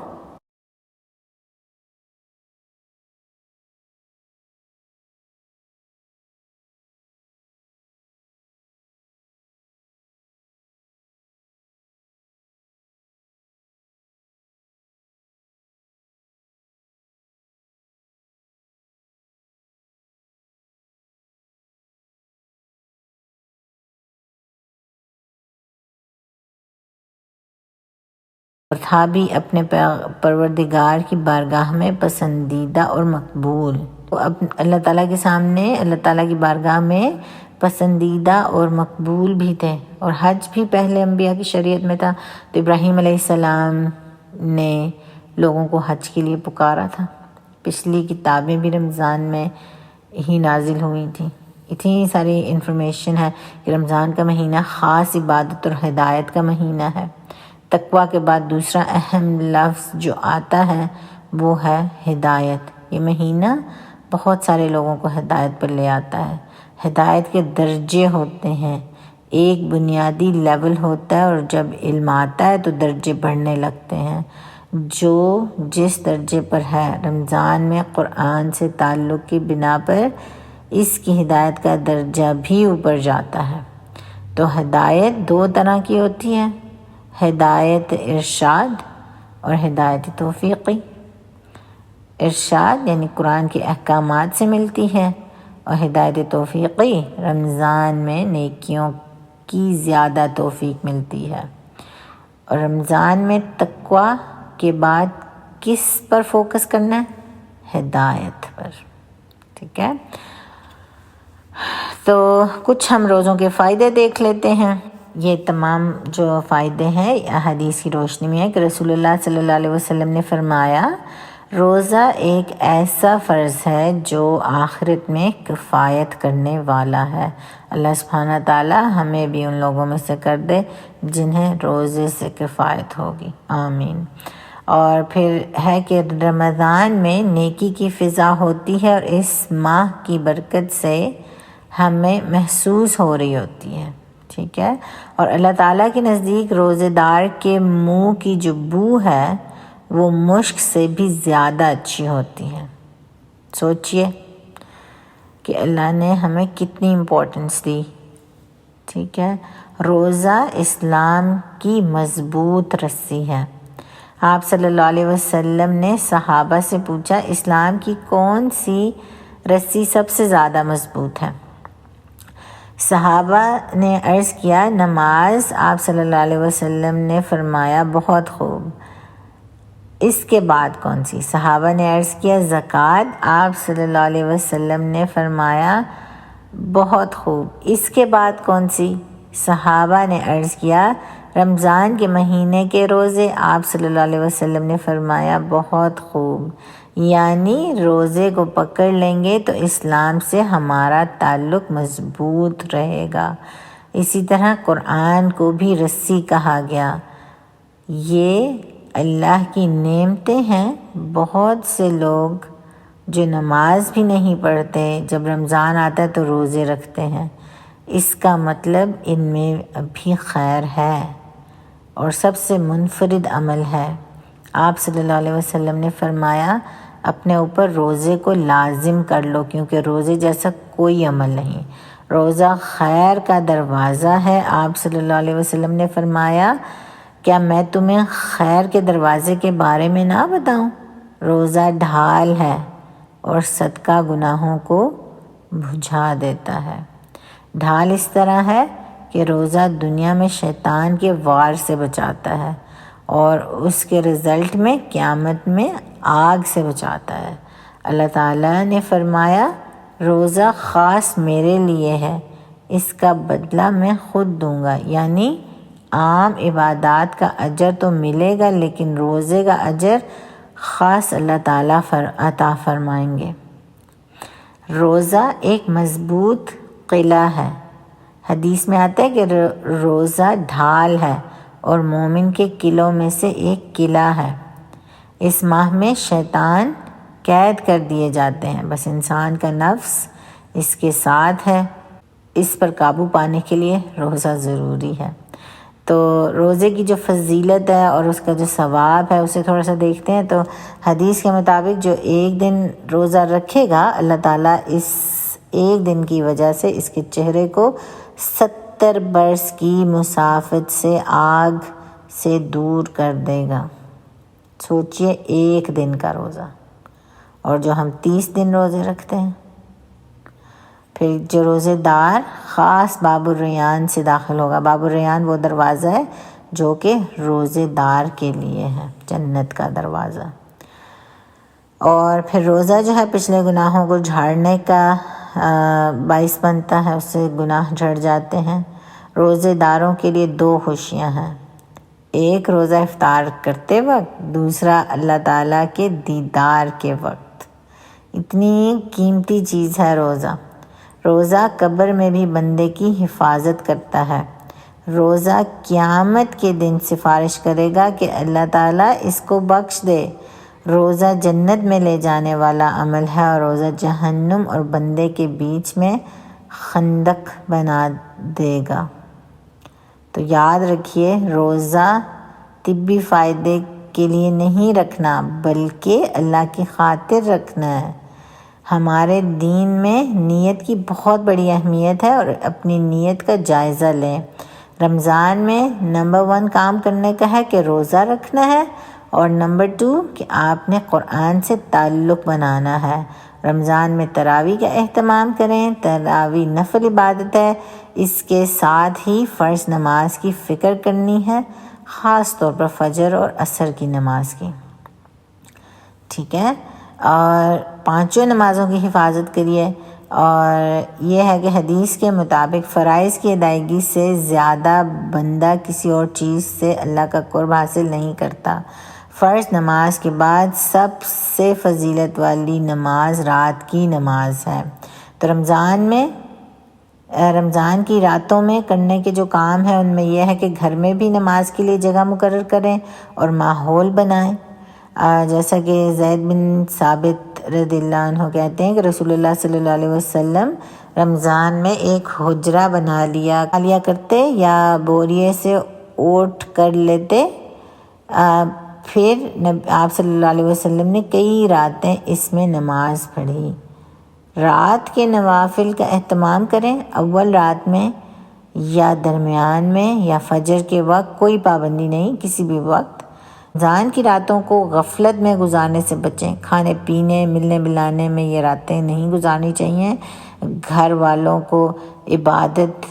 تھا بھی اپنے پروردگار کی بارگاہ میں پسندیدہ اور مقبول۔ تو اب اللہ تعالیٰ کے سامنے، اللہ تعالیٰ کی بارگاہ میں پسندیدہ اور مقبول بھی تھے۔ اور حج بھی پہلے انبیاء کی شریعت میں تھا، تو ابراہیم علیہ السلام نے لوگوں کو حج کے لیے پکارا تھا۔ پچھلی کتابیں بھی رمضان میں ہی نازل ہوئی تھیں۔ اتنی ساری انفارمیشن ہے کہ رمضان کا مہینہ خاص عبادت اور ہدایت کا مہینہ ہے۔ تقویٰ کے بعد دوسرا اہم لفظ جو آتا ہے وہ ہے ہدایت۔ یہ مہینہ بہت سارے لوگوں کو ہدایت پر لے آتا ہے۔ ہدایت کے درجے ہوتے ہیں، ایک بنیادی لیول ہوتا ہے، اور جب علم آتا ہے تو درجے بڑھنے لگتے ہیں۔ جو جس درجے پر ہے، رمضان میں قرآن سے تعلق کی بنا پر اس کی ہدایت کا درجہ بھی اوپر جاتا ہے۔ تو ہدایت 2 طرح کی ہوتی ہے: ہدایت ارشاد اور ہدایت توفیقی۔ ارشاد یعنی قرآن کے احکامات سے ملتی ہے، اور ہدایت توفیقی رمضان میں نیکیوں کی زیادہ توفیق ملتی ہے۔ اور رمضان میں تقویٰ کے بعد کس پر فوکس کرنا ہے؟ ہدایت پر، ٹھیک ہے۔ تو کچھ ہم روزوں کے فائدے دیکھ لیتے ہیں۔ یہ تمام جو فائدے ہیں حدیث کی روشنی میں ہے کہ رسول اللہ صلی اللہ علیہ وسلم نے فرمایا، روزہ ایک ایسا فرض ہے جو آخرت میں کفایت کرنے والا ہے۔ اللہ سبحانہ تعالی ہمیں بھی ان لوگوں میں سے کر دے جنہیں روزے سے کفایت ہوگی، آمین۔ اور پھر ہے کہ رمضان میں نیکی کی فضا ہوتی ہے، اور اس ماہ کی برکت سے ہمیں محسوس ہو رہی ہوتی ہے، ٹھیک ہے۔ اور اللہ تعالیٰ کے نزدیک روزے دار کے منہ کی جو بو ہے وہ مشک سے بھی زیادہ اچھی ہوتی ہے۔ سوچئے کہ اللہ نے ہمیں کتنی امپورٹنس دی، ٹھیک ہے۔ روزہ اسلام کی مضبوط رسی ہے۔ آپ صلی اللہ علیہ وسلم نے صحابہ سے پوچھا، اسلام کی کون سی رسی سب سے زیادہ مضبوط ہے؟ صحابہ نے عرض کیا، نماز۔ آپ صلی اللہ علیہ وسلم نے فرمایا، بہت خوب۔ اس کے بعد کون سی؟ صحابہ نے عرض کیا، زکوٰۃ۔ آپ صلی اللہ علیہ وسلم نے فرمایا، بہت خوب۔ اس کے بعد کون سی؟ صحابہ نے عرض کیا، رمضان کے مہینے کے روزے۔ آپ صلی اللہ علیہ وسلم نے فرمایا، بہت خوب۔ یعنی روزے کو پکڑ لیں گے تو اسلام سے ہمارا تعلق مضبوط رہے گا۔ اسی طرح قرآن کو بھی رسی کہا گیا۔ یہ اللہ کی نعمتیں ہیں۔ بہت سے لوگ جو نماز بھی نہیں پڑھتے، جب رمضان آتا ہے تو روزے رکھتے ہیں۔ اس کا مطلب ان میں ابھی خیر ہے اور سب سے منفرد عمل ہے۔ آپ صلی اللہ علیہ وسلم نے فرمایا، اپنے اوپر روزے کو لازم کر لو، کیونکہ روزے جیسا کوئی عمل نہیں۔ روزہ خیر کا دروازہ ہے۔ آپ صلی اللہ علیہ وسلم نے فرمایا، کیا میں تمہیں خیر کے دروازے کے بارے میں نہ بتاؤں؟ روزہ ڈھال ہے اور صدقہ گناہوں کو بجھا دیتا ہے۔ ڈھال اس طرح ہے کہ روزہ دنیا میں شیطان کے وار سے بچاتا ہے اور اس کے رزلٹ میں قیامت میں آگ سے بچاتا ہے۔ اللہ تعالیٰ نے فرمایا، روزہ خاص میرے لیے ہے، اس کا بدلہ میں خود دوں گا۔ یعنی عام عبادات کا اجر تو ملے گا، لیکن روزے کا اجر خاص اللہ تعالیٰ عطا فرمائیں گے۔ روزہ ایک مضبوط قلعہ ہے۔ حدیث میں آتا ہے کہ روزہ ڈھال ہے اور مومن کے قلعوں میں سے ایک قلعہ ہے۔ اس ماہ میں شیطان قید کر دیے جاتے ہیں، بس انسان کا نفس اس کے ساتھ ہے۔ اس پر قابو پانے کے لیے روزہ ضروری ہے۔ تو روزے کی جو فضیلت ہے اور اس کا جو ثواب ہے اسے تھوڑا سا دیکھتے ہیں۔ تو حدیث کے مطابق جو ایک دن روزہ رکھے گا، اللہ تعالیٰ اس ایک دن کی وجہ سے اس کے چہرے کو 70 برس کی مسافت سے آگ سے دور کر دے گا۔ سوچئے، ایک دن کا روزہ، اور جو ہم 30 دن روزے رکھتے ہیں۔ پھر جو روزے دار خاص باب الریان سے داخل ہوگا۔ باب الریان وہ دروازہ ہے جو کہ روزے دار کے لیے ہے، جنت کا دروازہ۔ اور پھر روزہ جو ہے پچھلے گناہوں کو جھاڑنے کا باعث بنتا ہے، اس سے گناہ جھڑ جاتے ہیں۔ روزے داروں کے لیے 2 خوشیاں ہیں، ایک روزہ افطار کرتے وقت، دوسرا اللہ تعالیٰ کے دیدار کے وقت۔ اتنی قیمتی چیز ہے روزہ۔ روزہ قبر میں بھی بندے کی حفاظت کرتا ہے۔ روزہ قیامت کے دن سفارش کرے گا کہ اللہ تعالیٰ اس کو بخش دے۔ روزہ جنت میں لے جانے والا عمل ہے اور روزہ جہنم اور بندے کے بیچ میں خندق بنا دے گا۔ تو یاد رکھیے، روزہ طبی فائدے کے لیے نہیں رکھنا، بلکہ اللہ کی خاطر رکھنا ہے۔ ہمارے دین میں نیت کی بہت بڑی اہمیت ہے، اور اپنی نیت کا جائزہ لیں۔ رمضان میں نمبر 1 کام کرنے کا ہے کہ روزہ رکھنا ہے، اور نمبر 2 کہ آپ نے قرآن سے تعلق بنانا ہے۔ رمضان میں تراویح کا اہتمام کریں۔ تراویح نفل عبادت ہے، اس کے ساتھ ہی فرض نماز کی فکر کرنی ہے، خاص طور پر فجر اور عصر کی نماز کی، ٹھیک ہے۔ اور 5 نمازوں کی حفاظت کریے۔ اور یہ ہے کہ حدیث کے مطابق فرائض کی ادائیگی سے زیادہ بندہ کسی اور چیز سے اللہ کا قرب حاصل نہیں کرتا۔ فرض نماز کے بعد سب سے فضیلت والی نماز رات کی نماز ہے۔ تو رمضان کی راتوں میں کرنے کے جو کام ہیں ان میں یہ ہے کہ گھر میں بھی نماز کے لیے جگہ مقرر کریں اور ماحول بنائیں۔ جیسا کہ زید بن ثابت رضی اللہ عنہ کہتے ہیں کہ رسول اللہ صلی اللہ علیہ وسلم رمضان میں ایک حجرہ بنا لیا کرتے یا بوریے سے اوٹ کر لیتے۔ پھر آپ صلی اللہ علیہ وسلم نے کئی راتیں اس میں نماز پڑھی۔ رات کے نوافل کا اہتمام کریں، اول رات میں یا درمیان میں یا فجر کے وقت، کوئی پابندی نہیں، کسی بھی وقت۔ رمضان کی راتوں کو غفلت میں گزارنے سے بچیں، کھانے پینے ملنے ملانے میں یہ راتیں نہیں گزارنی چاہیے۔ گھر والوں کو عبادت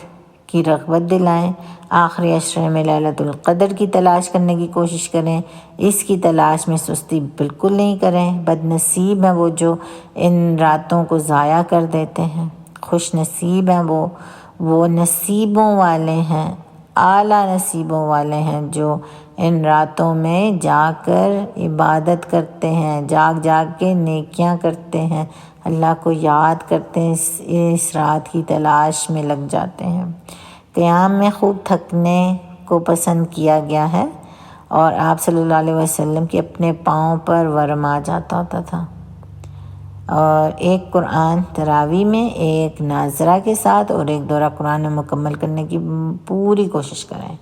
کی رغبت دلائیں، آخری عشرے میں لیلۃ القدر کی تلاش کرنے کی کوشش کریں، اس کی تلاش میں سستی بالکل نہیں کریں۔ بد نصیب ہیں وہ جو ان راتوں کو ضائع کر دیتے ہیں، خوش نصیب ہیں وہ نصیبوں والے ہیں، اعلیٰ نصیبوں والے ہیں جو ان راتوں میں جا کر عبادت کرتے ہیں، جاگ کے نیکیاں کرتے ہیں، اللہ کو یاد کرتے ہیں، اس رات کی تلاش میں لگ جاتے ہیں۔ قیام میں خوب تھکنے کو پسند کیا گیا ہے، اور آپ صلی اللہ علیہ وسلم کے اپنے پاؤں پر ورم آ جاتا ہوتا تھا۔ اور ایک قرآن تراویح میں ایک ناظرہ کے ساتھ اور ایک دورہ قرآن مکمل کرنے کی پوری کوشش کریں۔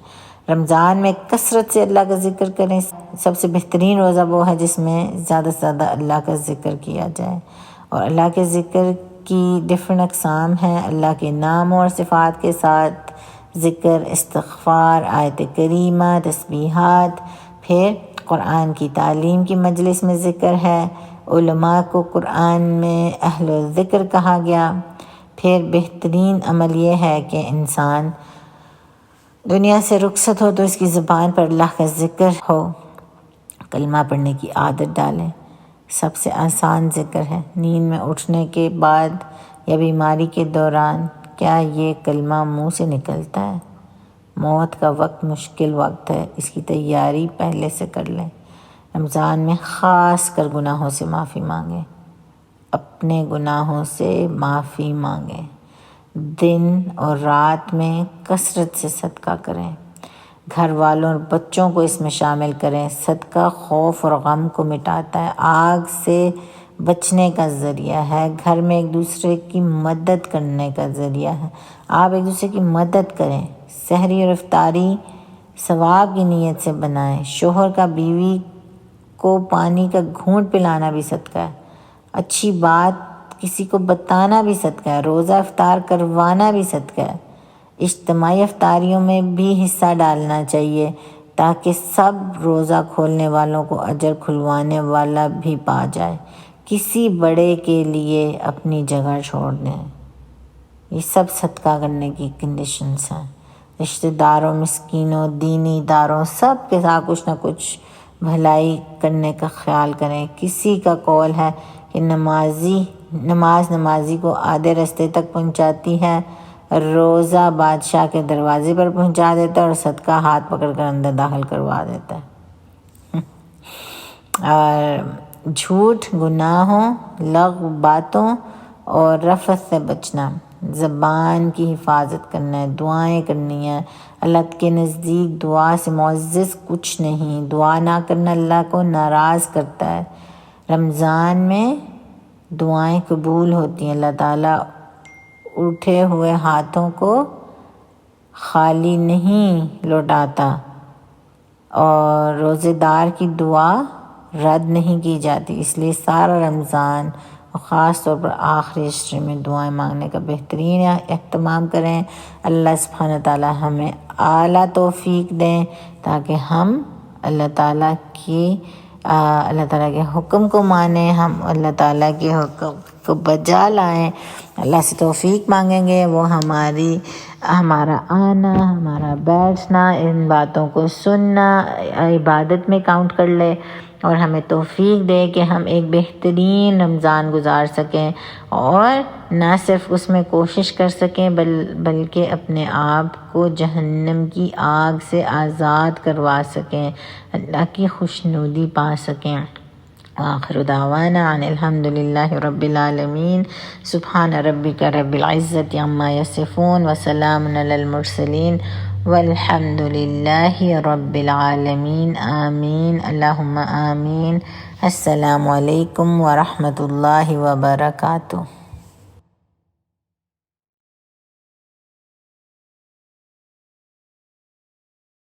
رمضان میں کثرت سے اللہ کا ذکر کریں۔ سب سے بہترین روزہ وہ ہے جس میں زیادہ سے زیادہ اللہ کا ذکر کیا جائے، اور اللہ کے ذکر کی ڈفرینٹ اقسام ہیں۔ اللہ کے نام اور صفات کے ساتھ ذکر، استغفار، آیت کریمہ، تسبیحات، پھر قرآن کی تعلیم کی مجلس میں ذکر ہے، علماء کو قرآن میں اہل ذکر کہا گیا۔ پھر بہترین عمل یہ ہے کہ انسان دنیا سے رخصت ہو تو اس کی زبان پر اللہ کا ذکر ہو، کلمہ پڑھنے کی عادت ڈالیں۔ سب سے آسان ذکر ہے، نیند میں اٹھنے کے بعد یا بیماری کے دوران کیا یہ کلمہ منہ سے نکلتا ہے؟ موت کا وقت مشکل وقت ہے، اس کی تیاری پہلے سے کر لیں۔ رمضان میں خاص کر گناہوں سے معافی مانگیں، اپنے گناہوں سے معافی مانگیں۔ دن اور رات میں کثرت سے صدقہ کریں، گھر والوں اور بچوں کو اس میں شامل کریں۔ صدقہ خوف اور غم کو مٹاتا ہے، آگ سے بچنے کا ذریعہ ہے، گھر میں ایک دوسرے کی مدد کرنے کا ذریعہ ہے۔ آپ ایک دوسرے کی مدد کریں۔ سحری اور افطاری ثواب کی نیت سے بنائیں۔ شوہر کا بیوی کو پانی کا گھونٹ پلانا بھی صدقہ ہے، اچھی بات کسی کو بتانا بھی صدقہ ہے، روزہ افطار کروانا بھی صدقہ ہے۔ اجتماعی افطاریوں میں بھی حصہ ڈالنا چاہیے تاکہ سب روزہ کھولنے والوں کو اجر کھلوانے والا بھی پا جائے۔ کسی بڑے کے لیے اپنی جگہ چھوڑ دیں، یہ سب صدقہ کرنے کی کنڈیشنز ہیں۔ رشتہ داروں، مسکینوں، دینی اداروں، سب کے ساتھ کچھ نہ کچھ بھلائی کرنے کا خیال کریں۔ کسی کا قول ہے کہ نمازی کو آدھے راستے تک پہنچاتی ہے، روزہ بادشاہ کے دروازے پر پہنچا دیتا ہے، اور صدقہ ہاتھ پکڑ کر اندر داخل کروا دیتا ہے۔ اور جھوٹ، گناہوں، لغو باتوں اور رفث سے بچنا، زبان کی حفاظت کرنا ہے، دعائیں کرنی ہیں۔ اللہ کے نزدیک دعا سے معزز کچھ نہیں، دعا نہ کرنا اللہ کو ناراض کرتا ہے۔ رمضان میں دعائیں قبول ہوتی ہیں، اللہ تعالیٰ اٹھے ہوئے ہاتھوں کو خالی نہیں لوٹاتا، اور روزے دار کی دعا رد نہیں کی جاتی۔ اس لیے سارا رمضان اور خاص طور پر آخری عشرے میں دعائیں مانگنے کا بہترین اہتمام کریں۔ اللہ سبحانہ تعالیٰ ہمیں اعلیٰ توفیق دیں تاکہ ہم اللہ تعالیٰ کے حکم کو مانیں، ہم اللہ تعالیٰ کے حکم کو بجا لائیں۔ اللہ سے توفیق مانگیں گے، وہ ہمارا آنا، ہمارا بیٹھنا، ان باتوں کو سننا عبادت میں کاؤنٹ کر لے، اور ہمیں توفیق دے کہ ہم ایک بہترین رمضان گزار سکیں، اور نہ صرف اس میں کوشش کر سکیں بلکہ اپنے آپ کو جہنم کی آگ سے آزاد کروا سکیں، اللہ کی خوشنودی پا سکیں۔ آخر دعوانا ان الحمد للہ رب العالمین۔ سبحان ربک رب العزت عما یصفون وسلام علی المرسلین والحمد للہ رب العالمین۔ آمین اللہم آمین۔ السلام علیکم ورحمۃ اللہ وبرکاتہ۔